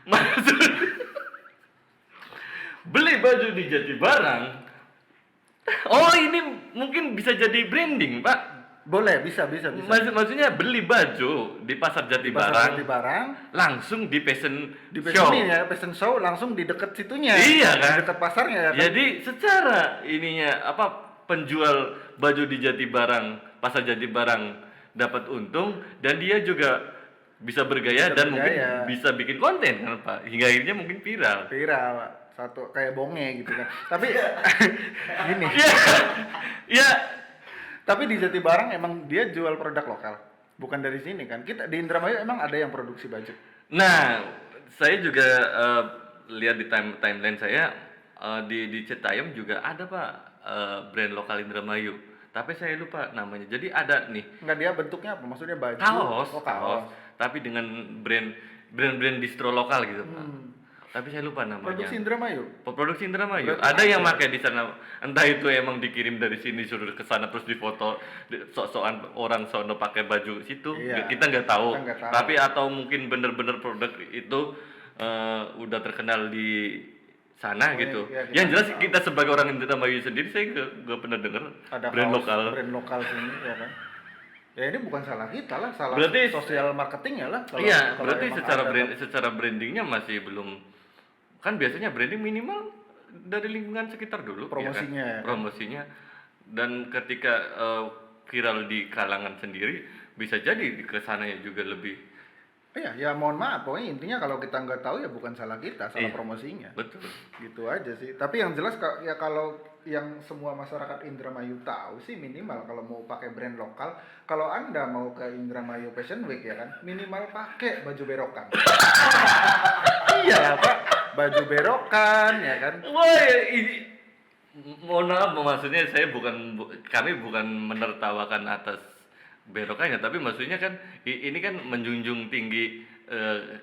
Maksud beli baju di Jati Barang. Oh, ini mungkin bisa jadi branding, Pak. Boleh, bisa. Maksudnya beli baju di pasar Jati Di pasar Barang, Jati Barang, langsung di fashion di show. fashion ya, fashion show langsung di dekat situnya. Iya kan? Di dekat pasarnya ya kan. Jadi secara ininya penjual baju di Jati Barang, pasar Jati Barang dapat untung dan dia juga bisa bergaya Bisa dan mungkin bergaya. bisa bikin konten kan Pak. Hingga akhirnya mungkin viral. Viral satu kayak bonge gitu kan. Tapi gini, Iya. Iya. tapi di Jati Barang emang dia jual produk lokal. Bukan dari sini kan. Kita di Indramayu emang ada yang produksi baju. Nah, saya juga lihat di timeline saya di Citayam juga ada Pak brand lokal Indramayu. Tapi saya lupa namanya. Jadi ada nih Enggak, dia bentuknya apa? Maksudnya baju. kaos, Oh, kaos, tapi dengan brand distro lokal gitu Pak. Tapi saya lupa namanya. Produksi Indramayu. Produksi Indramayu. Berarti Ada yang ada. pakai di sana. Entah itu emang dikirim dari sini suruh ke sana terus difoto sok-sokan orang sono pakai baju situ. Iya. Kita nggak tahu. Kita nggak tahu. Tapi atau mungkin bener-bener produk itu udah terkenal di sana Oh, gitu. iya, kita Yang jelas nggak tahu. kita sebagai orang Indramayu sendiri saya nggak pernah dengar Ada brand kaos lokal. brand lokal sini ya kan. Ya ini bukan salah kita lah, salah Berarti- sosial marketingnya lah. Iya, kalau berarti emang secara ada. secara brandingnya masih belum, kan biasanya branding minimal dari lingkungan sekitar dulu Promosinya ya ya. kan? Promosinya, dan ketika viral di kalangan sendiri bisa jadi di kesananya juga lebih Iya, ya mohon maaf, pokoknya intinya kalau kita nggak tahu ya bukan salah kita, salah Iya. promosinya. betul. Gitu aja sih. Tapi yang jelas ya kalau yang semua masyarakat Indramayu tahu sih minimal kalau mau pakai brand lokal, kalau Anda mau ke Indramayu Fashion Week ya kan, minimal pakai baju berokan. Iya lah Pak, baju berokan ya kan. Wah, ini mohon maaf, maksudnya saya kami bukan menertawakan atas berokannya, tapi maksudnya kan ini kan menjunjung tinggi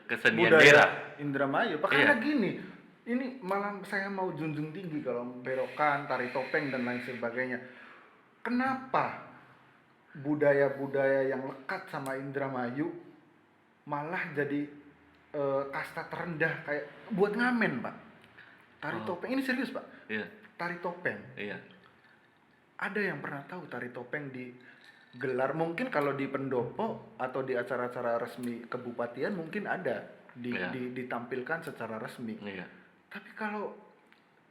kesenian daerah. Budaya Indramayu. Pak, Iya. karena gini, ini malah saya mau junjung tinggi kalau berokan, tari topeng dan lain sebagainya. Kenapa budaya-budaya yang lekat sama Indramayu malah jadi kasta terendah kayak buat ngamen, Pak? Tari Oh. topeng ini serius, Pak. Iya, Tari topeng. iya. Ada yang pernah tahu tari topeng digelar mungkin kalau di pendopo atau di acara-acara resmi kebupatian mungkin ada Iya. ditampilkan secara resmi. Iya, Tapi kalau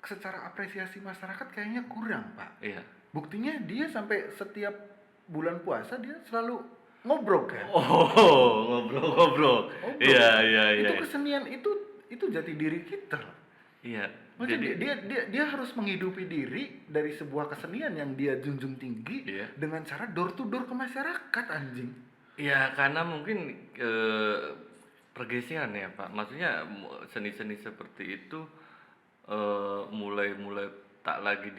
secara apresiasi masyarakat kayaknya kurang, Pak. iya. Buktinya dia sampai setiap bulan puasa dia selalu ngobrol kan. Oh, ngobrol. Ngobrol. Iya, iya, iya. Itu kesenian itu jati diri kita loh. Iya. Maksudnya Jadi dia harus menghidupi diri dari sebuah kesenian yang dia junjung tinggi Iya. dengan cara door to door ke masyarakat, anjing. ya karena mungkin pergeseran ya Pak. Maksudnya seni-seni seperti itu mulai tak lagi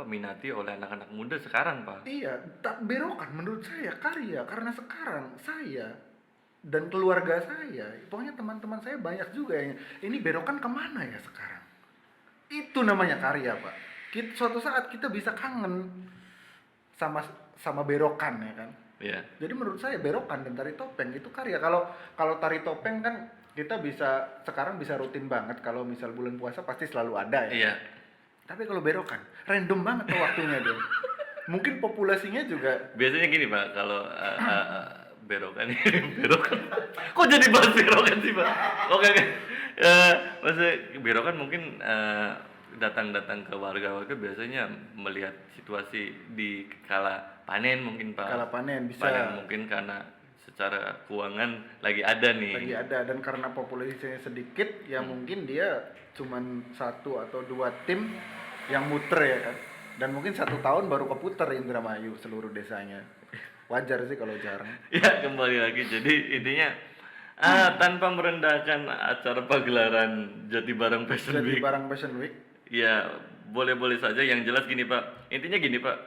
minati oleh anak-anak muda sekarang Pak. Iya, tak berokan menurut saya karya karena sekarang saya dan keluarga saya, pokoknya teman-teman saya banyak juga yang ini berokan kemana ya sekarang? Itu namanya karya, Pak. Suatu saat kita bisa kangen sama berokan ya kan. Iya. Jadi menurut saya berokan dan tari topeng itu karya. Kalau tari topeng kan kita sekarang bisa rutin banget, kalau misal bulan puasa pasti selalu ada ya. Iya. Tapi kalau berokan random banget tuh waktunya dia. Mungkin populasinya juga Biasanya gini Pak, kalau berokan berokan. Kok jadi bahas berokan sih Pak? Oke. Maksudnya berokan mungkin datang ke warga-warga biasanya melihat situasi di kala panen mungkin Pak. kala panen bisa Panen mungkin karena secara keuangan lagi ada nih. lagi ada, dan karena populasinya sedikit ya mungkin dia cuman 1 atau 2 tim yang muter ya kan, dan mungkin 1 tahun baru keputar Indramayu seluruh desanya. Wajar sih kalau jarang. Ya kembali lagi, jadi intinya tanpa merendahkan acara pagelaran Jati Barang Fashion Jadi Week, barang Fashion Week ya boleh-boleh saja. Yang jelas gini Pak, intinya gini Pak,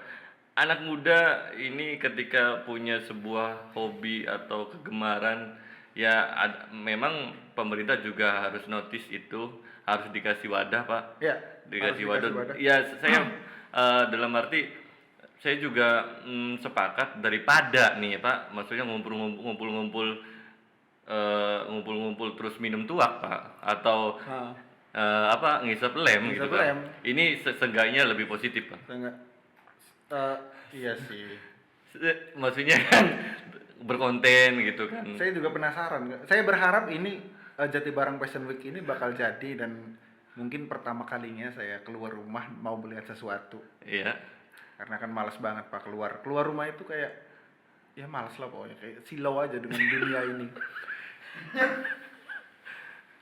anak muda ini ketika punya sebuah hobi atau kegemaran ya memang pemerintah juga harus notice itu, harus dikasih wadah Pak, ya, dikasih harus wadah. Ya saya dalam arti saya juga sepakat daripada nih Pak, maksudnya ngumpul-ngumpul terus minum tuak Pak, atau Nah, ngisep lem gitu Ngisep Pak. lem. Ini seenggaknya lebih positif Pak. enggak iya sih. Maksudnya kan berkonten gitu kan. Saya juga penasaran. Saya berharap ini Jatibarang Fashion Week ini bakal jadi dan mungkin pertama kalinya saya keluar rumah mau melihat sesuatu. Iya. Karena kan malas banget Pak keluar rumah itu kayak ya malas lah pokoknya kayak silau aja dengan dunia ini.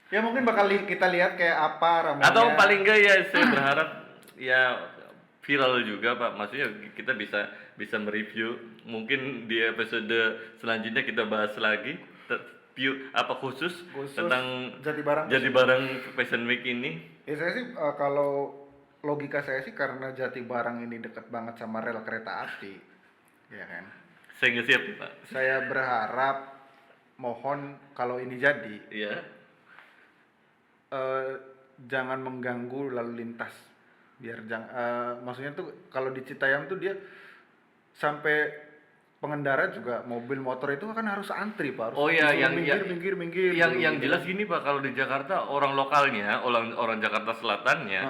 Ya mungkin bakal kita lihat kayak apa ramainya. Atau paling enggak ya saya berharap ya viral juga Pak. Maksudnya kita bisa mereview. Mungkin di episode selanjutnya kita bahas lagi khusus tentang Jatibarang Fashion Week ini. Ya saya sih kalau logika saya sih karena Jatibarang ini dekat banget sama rel kereta api, ya kan. Saya nggak siap Pak. Saya berharap mohon kalau ini jadi Iya. jangan mengganggu lalu lintas. Biar maksudnya tuh kalau di Citayam tuh dia sampai pengendara juga mobil motor itu kan harus antri Pak. Harus Oh ya, minggir. yang jelas gini Pak, kalau di Jakarta orang lokalnya, orang Jakarta Selatannya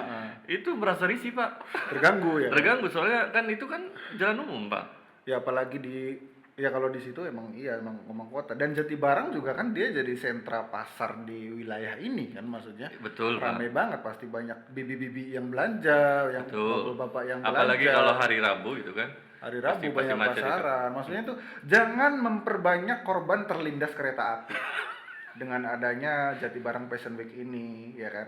itu merasa risih Pak. terganggu ya. Terganggu soalnya kan itu kan jalan umum Pak. Ya apalagi ya kalau di situ emang kota dan Jatibarang juga kan dia jadi sentra pasar di wilayah ini kan maksudnya. Betul Pak. Ramai banget pasti banyak bibi-bibi yang belanja, yang Betul. bapak-bapak yang belanja. Apalagi kalau hari Rabu itu kan. Hari Rabu Pasti banyak macet itu. pasaran. Maksudnya tuh jangan memperbanyak korban terlindas kereta api. Dengan adanya Jatibarang Fashion Week ini, ya kan.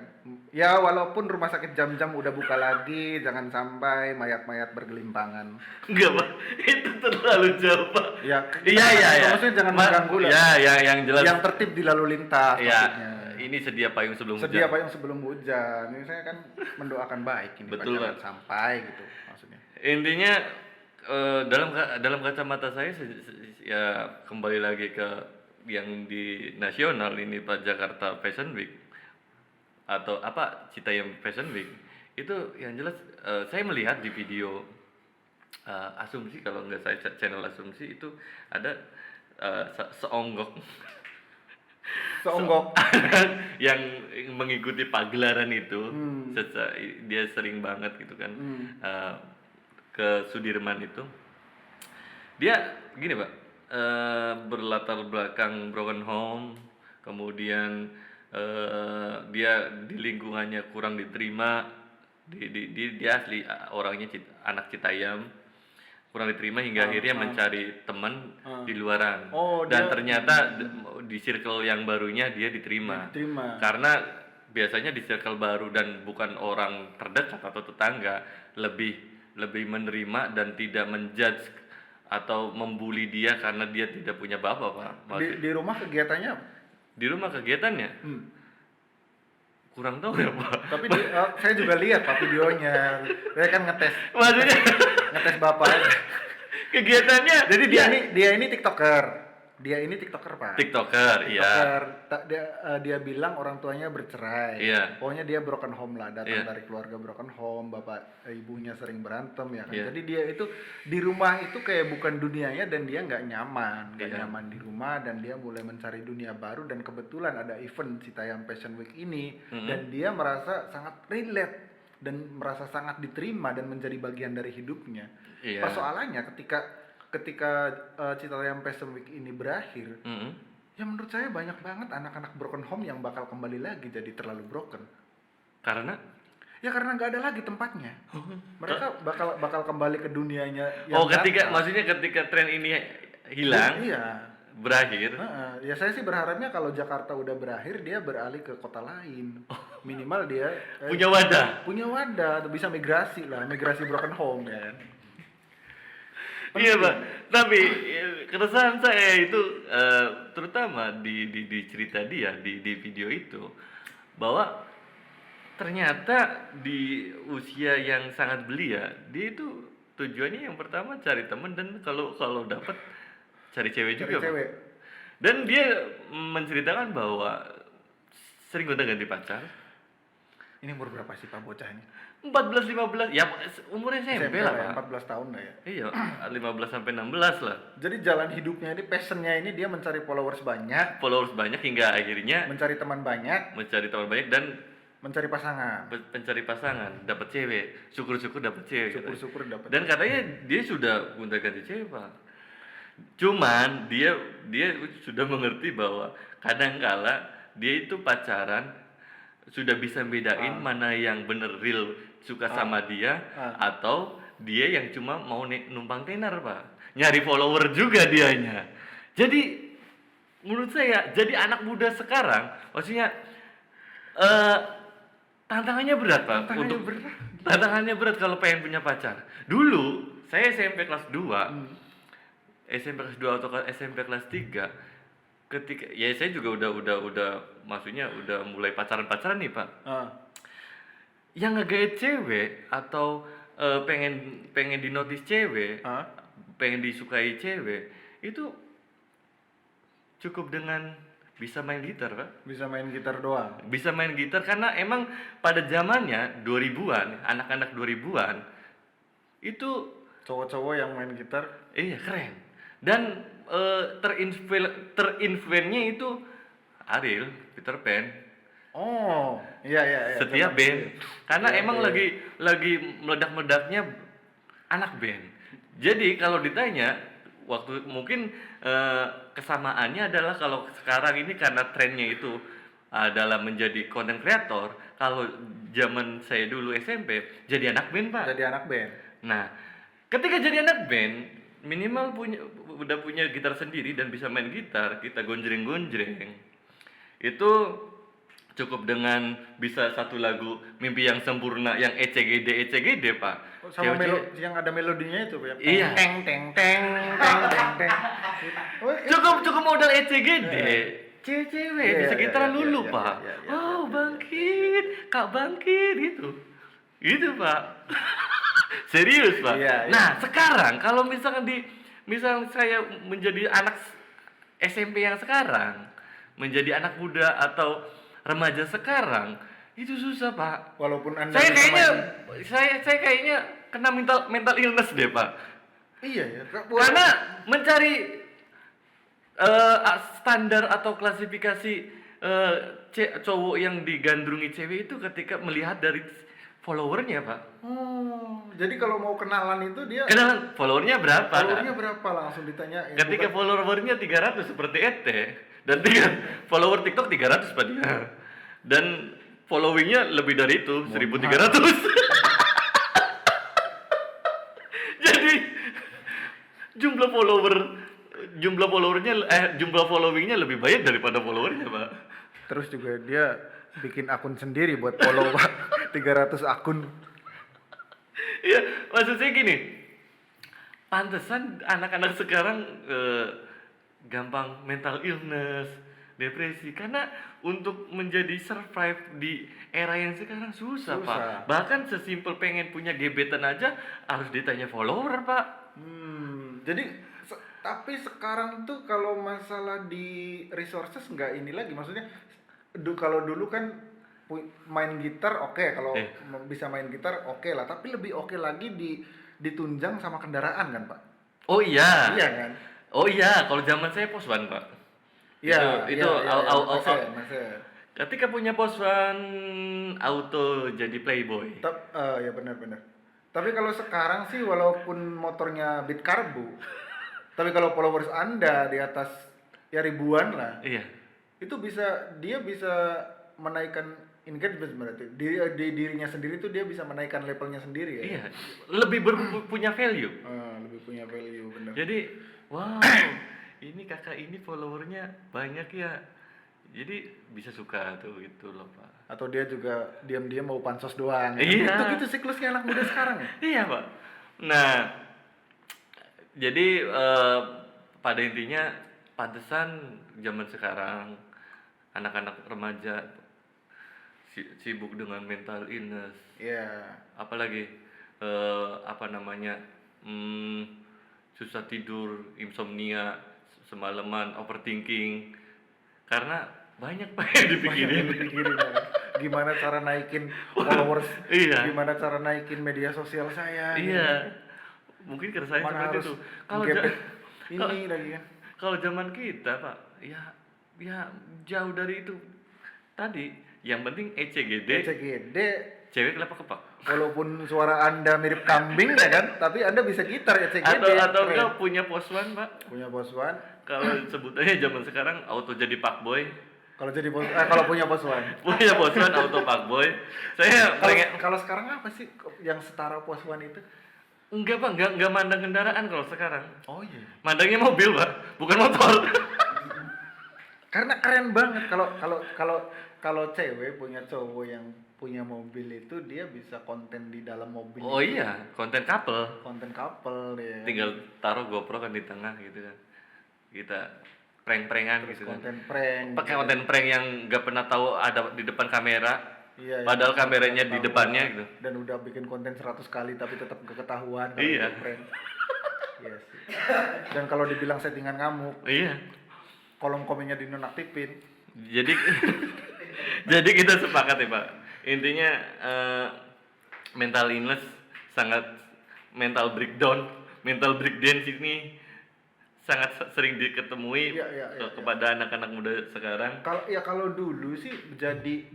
Ya walaupun rumah sakit jam-jam udah buka lagi, jangan sampai mayat-mayat bergelimpangan. Enggak Pak, itu terlalu jauh Pak. Ya, Iya. maksudnya jangan mengganggu lah. Ya, yang jelas. Yang tertib di lalu lintas Ya, maksudnya. ini sedia payung sebelum Sedia hujan. payung sebelum hujan. Ini saya kan mendoakan baik ini Betul, Pak, jangan Pak. sampai gitu maksudnya. Intinya dalam kacamata saya ya kembali lagi ke yang di nasional ini Pak, Jakarta Fashion Week atau Citayam Fashion Week itu yang jelas saya melihat di video Asumsi, kalau nggak saya channel Asumsi itu ada seonggok yang mengikuti pagelaran itu. Dia sering banget gitu kan ke Sudirman itu. Dia gini Pak, berlatar belakang broken home, kemudian dia di lingkungannya kurang diterima, dia asli orangnya anak Citayam, kurang diterima hingga akhirnya mencari teman di luaran. Dan ternyata di circle yang barunya dia diterima. Karena biasanya di circle baru dan bukan orang terdekat atau tetangga lebih menerima dan tidak menjudge atau membuli dia karena dia tidak punya bapak Pak. Di rumah kegiatannya apa? Di rumah kegiatannya kurang tahu ya Pak. Tapi saya juga lihat Pak videonya. Saya kan ngetes bapak. Kegiatannya. Jadi dia ini TikToker. Pak. TikToker, iya. Dia bilang orang tuanya bercerai. Iya. Pokoknya dia broken home lah, datang Iya. dari keluarga broken home, bapak ibunya sering berantem ya kan. Iya. Jadi dia itu di rumah itu kayak bukan dunianya dan dia nggak nyaman Iya. di rumah dan dia mulai mencari dunia baru dan kebetulan ada event Citayam Fashion Week ini dan dia merasa sangat relate dan merasa sangat diterima dan menjadi bagian dari hidupnya. Iya. Persoalannya ketika Citayam Fashion Week ini berakhir, ya menurut saya banyak banget anak-anak broken home yang bakal kembali lagi jadi terlalu broken. Karena nggak ada lagi tempatnya. Mereka bakal kembali ke dunianya. Yang maksudnya ketika tren ini hilang, iya, berakhir. Ya saya sih berharapnya kalau Jakarta udah berakhir dia beralih ke kota lain. Minimal dia Punya wadah. atau bisa migrasi broken home ya kan. Iya Pak, tapi keresahan saya itu terutama di cerita dia di video itu, bahwa ternyata di usia yang sangat belia dia itu tujuannya yang pertama cari teman dan kalau dapat cari cewek juga Pak. Dan dia menceritakan bahwa sering gonta-ganti pacar. Ini umur berapa sih Pak bocah ini? 14 15 ya umurnya SMP lah, ya, Pak. 14 tahun lah ya. Iya, 15 sampai 16 lah. Jadi jalan hidupnya ini, passionnya ini dia mencari followers banyak, Followers banyak hingga akhirnya mencari teman banyak, mencari teman banyak dan mencari pasangan. pencari pasangan, dapat cewek. Syukur-syukur dapat cewek. katanya. Syukur-syukur dapat. Dan katanya dia sudah gonta-ganti cewek, Pak. Cuman dia sudah mengerti bahwa kadangkala dia itu pacaran sudah bisa bedain mana yang bener real suka sama dia atau dia yang cuma mau numpang tenar, Pak. Nyari follower juga dianya. Jadi menurut saya jadi anak muda sekarang maksudnya tantangannya berat, Pak. Tantangannya berat kalau pengen punya pacar. Dulu saya SMP kelas 2. SMP kelas 2 atau SMP kelas 3 ketika ya saya juga udah maksudnya udah mulai pacaran nih, Pak. Yang ngegait cewek atau pengen dinotis cewek, pengen disukai cewek itu cukup dengan bisa main gitar, Pak. Bisa main gitar doang. Bisa main gitar karena emang pada zamannya 2000-an, anak-anak 2000-an itu Cowok-cowok yang main gitar. iya keren. Dan terinfluennya itu Ariel, Peter Pan, Oh, iya. setiap Zaman band. itu. Karena Iya, emang iya. lagi meledak-meledaknya anak band. Jadi kalau ditanya waktu mungkin kesamaannya adalah kalau sekarang ini karena trennya itu adalah menjadi content creator. Kalau zaman saya dulu SMP jadi anak band, Pak. Jadi anak band. Nah, ketika jadi anak band, minimal udah punya gitar sendiri dan bisa main gitar, kita gonjreng-gonjreng. Itu cukup dengan bisa satu lagu Mimpi yang Sempurna yang ECGD, Pak. Sama Cewek-cewek- yang ada melodinya itu ya. Iya. Teng teng teng teng teng. Oh, cukup modal ECGD. Cewek-cewek Iya, di iya, sekitaran iya, dulu, iya, Pak. iya, iya, Oh, bangkit, Kak bangkit gitu. Gitu, Pak. Serius, Pak. Iya, iya. Nah, sekarang kalau misalkan misal saya menjadi anak SMP yang sekarang, menjadi anak muda atau remaja sekarang, itu susah, Pak. Walaupun Anda Saya bisa kayaknya main- saya kayaknya kena mental illness deh, Pak. Iya ya. Karena mencari standar atau klasifikasi cowok yang digandrungi cewek itu ketika melihat dari followernya, Pak. Oh, jadi kalau mau kenalan itu dia Kenalan followernya berapa? followernya berapa langsung ditanyain. Ketika followernya 300 seperti Ete dan follower TikTok 300 Pak dia. Dan followingnya lebih dari itu 1300. Jadi jumlah followingnya lebih banyak daripada followernya, Pak. Terus juga dia bikin akun sendiri buat follow Pak. 300 akun. Iya, maksud saya gini. Pantesan anak-anak sekarang gampang mental illness, depresi karena untuk menjadi survive di era yang sekarang susah, Pak. Bahkan sesimpel pengen punya gebetan aja harus ditanya follower, Pak. Jadi tapi sekarang tuh kalau masalah di resources nggak ini lagi, maksudnya kalau dulu kan main gitar oke, kalau bisa main gitar oke lah, tapi lebih oke lagi ditunjang sama kendaraan kan, Pak? Oh iya. Iya kan? Oh iya, kalau zaman saya poswan, Pak. Iya, itu masa. ketika punya poswan auto jadi playboy. Ya benar-benar. Tapi kalau sekarang sih walaupun motornya bit karbu, tapi kalau followers Anda di atas ya ribuan lah, Iya. itu dia bisa menaikkan engagement berarti. Dirinya sendiri tuh dia bisa menaikkan levelnya sendiri ya. Iya, lebih punya value. Lebih punya value benar. Jadi, wow, ini kakak ini followernya banyak ya. Jadi bisa suka tuh gitu loh, Pak. Atau dia juga diam-diam mau pansos doang. Iya. Itu gitu siklusnya anak muda sekarang ya. Iya, Pak. Nah, jadi pada intinya pantesan zaman sekarang anak-anak remaja sibuk dengan mental illness. Iya. Apalagi susah tidur, insomnia, semalaman overthinking karena banyak Pak yang dipikirin. gimana cara naikin followers, Iya. gimana cara naikin media sosial saya. Iya. Mungkin keresahan Mana seperti harus itu. Kalau ngepet kalau- ini lagi kan. kalau zaman kita, Pak, ya jauh dari itu. Tadi yang penting ECGD, CGD, cewek kelapa kepak. walaupun suara Anda mirip kambing ya kan, tapi Anda bisa gitar ya CGD. Atau Keren. enggak punya poswan, Pak. Punya poswan. Kalau sebutannya zaman sekarang auto jadi fuckboy. Kalau jadi kalau punya poswan. Punya poswan auto fuckboy. Saya pengen Kalau sekarang apa sih yang setara poswan itu? enggak, Pak, enggak mandang kendaraan kalau sekarang. Oh iya. Mandangnya mobil, Pak, bukan motor. Karena keren banget kalau cewek punya cowok yang punya mobil itu dia bisa konten di dalam mobil. Oh iya, konten couple. Konten couple ya. Tinggal taruh GoPro kan di tengah gitu kan. Kita prank-prankan Terus gitu kan. konten prank. Pakai gitu. konten prank yang nggak pernah tahu ada di depan kamera. Iya, Padahal iya. kameranya di Tahu. depannya gitu. Dan udah bikin konten 100 kali tapi tetap gak ketahuan kalau Iya. itu prank. Iya sih. Dan kalau dibilang settingan ngamuk, Iya. kolom komennya dinonaktifin. Jadi jadi kita sepakat ya, Pak. Intinya mental illness sangat mental breakdance ini sangat sering diketemui Iya, iya, iya, kepada anak-anak muda sekarang. Kalau dulu sih jadi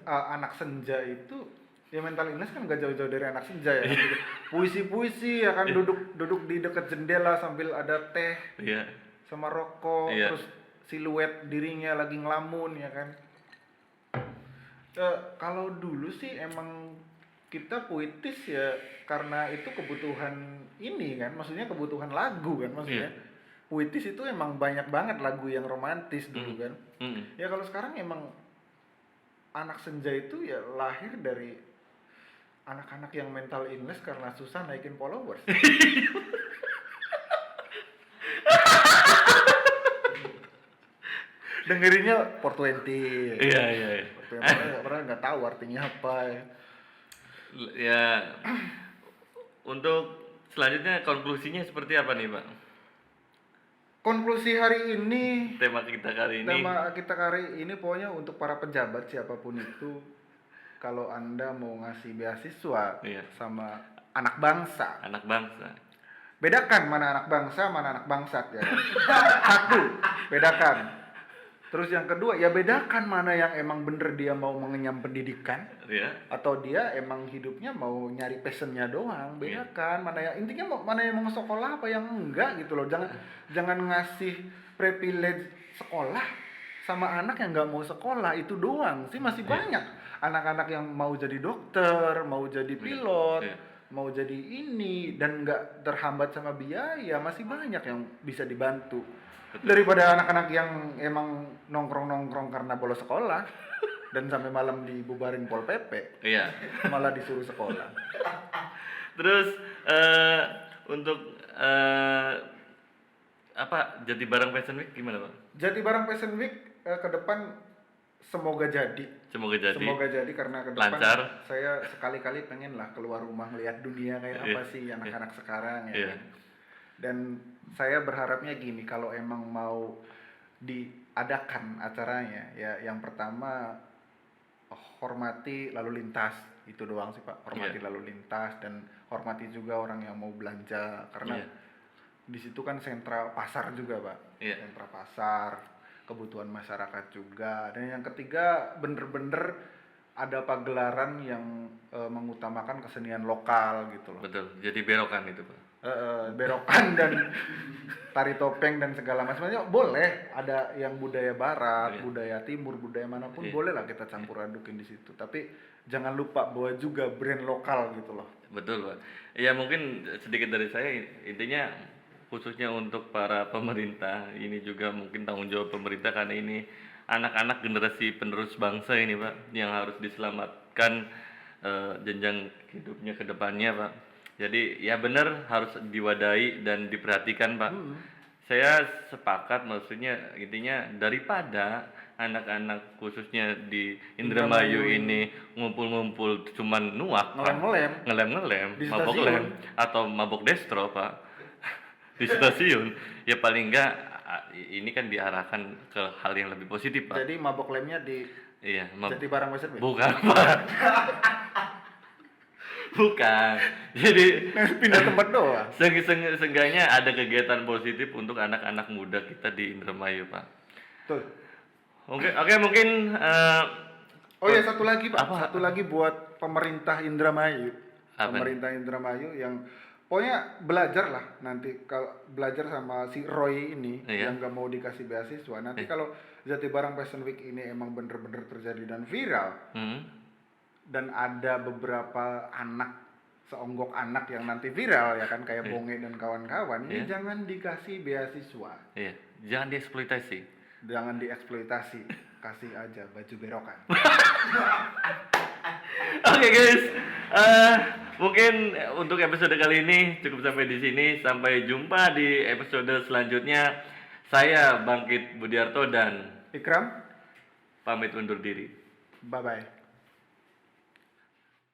anak senja itu ya mental illness kan gak jauh-jauh dari anak senja ya. Puisi-puisi ya kan duduk di dekat jendela sambil ada teh Iya. sama rokok, Iya. terus siluet dirinya lagi ngelamun ya kan. Kalau dulu sih emang kita puitis ya karena itu kebutuhan ini kan, maksudnya kebutuhan lagu kan maksudnya. Iya. Puitis itu emang banyak banget lagu yang romantis dulu kan. Mm. Ya kalau sekarang emang anak senja itu ya lahir dari anak-anak yang mental illness karena susah naikin followers. Dengerinnya 420. Iya, iya, iya. 420 padahal nggak tahu artinya apa ya. Ya, untuk selanjutnya konklusinya seperti apa nih, Pak? Konklusi hari ini, Tema kita kali ini. tema kita hari ini pokoknya untuk para pejabat siapapun itu, kalau Anda mau ngasih beasiswa Iya. sama anak bangsa, Anak bangsa. bedakan mana anak bangsa, mana anak bangsat ya. Satu, bedakan. Terus yang kedua, ya bedakan mana yang emang bener dia mau mengenyam pendidikan Ya. atau dia emang hidupnya mau nyari passionnya doang. Bedakan mana yang intinya mana yang mau sekolah apa yang enggak gitu loh. Jangan ngasih privilege sekolah sama anak yang nggak mau sekolah itu doang sih. Masih banyak anak-anak yang mau jadi dokter, mau jadi pilot, Iya. mau jadi ini dan nggak terhambat sama biaya. Masih banyak yang bisa dibantu daripada anak-anak yang emang nongkrong karena bolos sekolah dan sampai malam dibubarin Pol PP Iya. malah disuruh sekolah. Terus untuk apa Jati Barang Fashion Week gimana, Pak? Jadi barang Fashion Week ke depan semoga jadi. Semoga jadi. Semoga jadi karena ke depan lancar. saya sekali-kali pengen lah keluar rumah lihat dunia kayak Iya. apa sih anak-anak sekarang ya. Iya. kan? Dan saya berharapnya gini, kalau emang mau diadakan acaranya ya yang pertama hormati lalu lintas, itu doang sih Pak. Hormati Iya. lalu lintas dan hormati juga orang yang mau belanja karena Iya. di situ kan sentra pasar juga Pak. Iya. Sentra pasar, kebutuhan masyarakat juga. Dan yang ketiga bener-bener ada pagelaran yang mengutamakan kesenian lokal gitu loh. Betul. Jadi berokan itu, Pak. Berokan dan tari topeng dan segala macamnya boleh, ada yang budaya barat, Iya. budaya timur, budaya manapun Iya. boleh lah kita campur adukin di situ. Tapi jangan lupa bawa juga brand lokal gitu loh. Betul, Pak. Ya mungkin sedikit dari saya, intinya khususnya untuk para pemerintah, ini juga mungkin tanggung jawab pemerintah karena ini anak-anak generasi penerus bangsa ini, Pak, yang harus diselamatkan jenjang hidupnya ke depannya, Pak. Jadi ya benar harus diwadahi dan diperhatikan, Pak. Saya sepakat, maksudnya intinya daripada anak-anak khususnya di Indramayu ini ngumpul-ngumpul cuman nuak, Pak. Ngelem-ngelem ngelem-ngelem, Di mabok stasiun. lem atau mabok destro, Pak. Di stasiun ya paling enggak ini kan diarahkan ke hal yang lebih positif, Pak. Jadi mabok lemnya di Iya, Jati Barang Fashion Week. bukan Pak. Bukan. Jadi Pindah tempat doang. seenggaknya ada kegiatan positif untuk anak-anak muda kita di Indramayu, Pak. Tuh. Oke, mungkin Oh ya, satu lagi Pak, Apa? satu lagi buat pemerintah Indramayu. Apa nih? Pemerintah Indramayu yang pokoknya belajar lah nanti, kalau belajar sama si Roy ini Iya. yang gak mau dikasih beasiswa. Nanti Iya. kalau Jati Barang Fashion Week ini emang bener-bener terjadi dan viral, hmm, dan ada beberapa anak, seonggok anak yang nanti viral ya kan, kayak Iya. Bonge dan kawan-kawan, ini Iya. jangan dikasih beasiswa, iya, jangan dieksploitasi. jangan dieksploitasi, kasih aja baju berokan. Oke guys, mungkin untuk episode kali ini cukup sampai di sini. Sampai jumpa di episode selanjutnya. Saya Bangkit Budiarto dan Ikram, pamit undur diri. bye bye.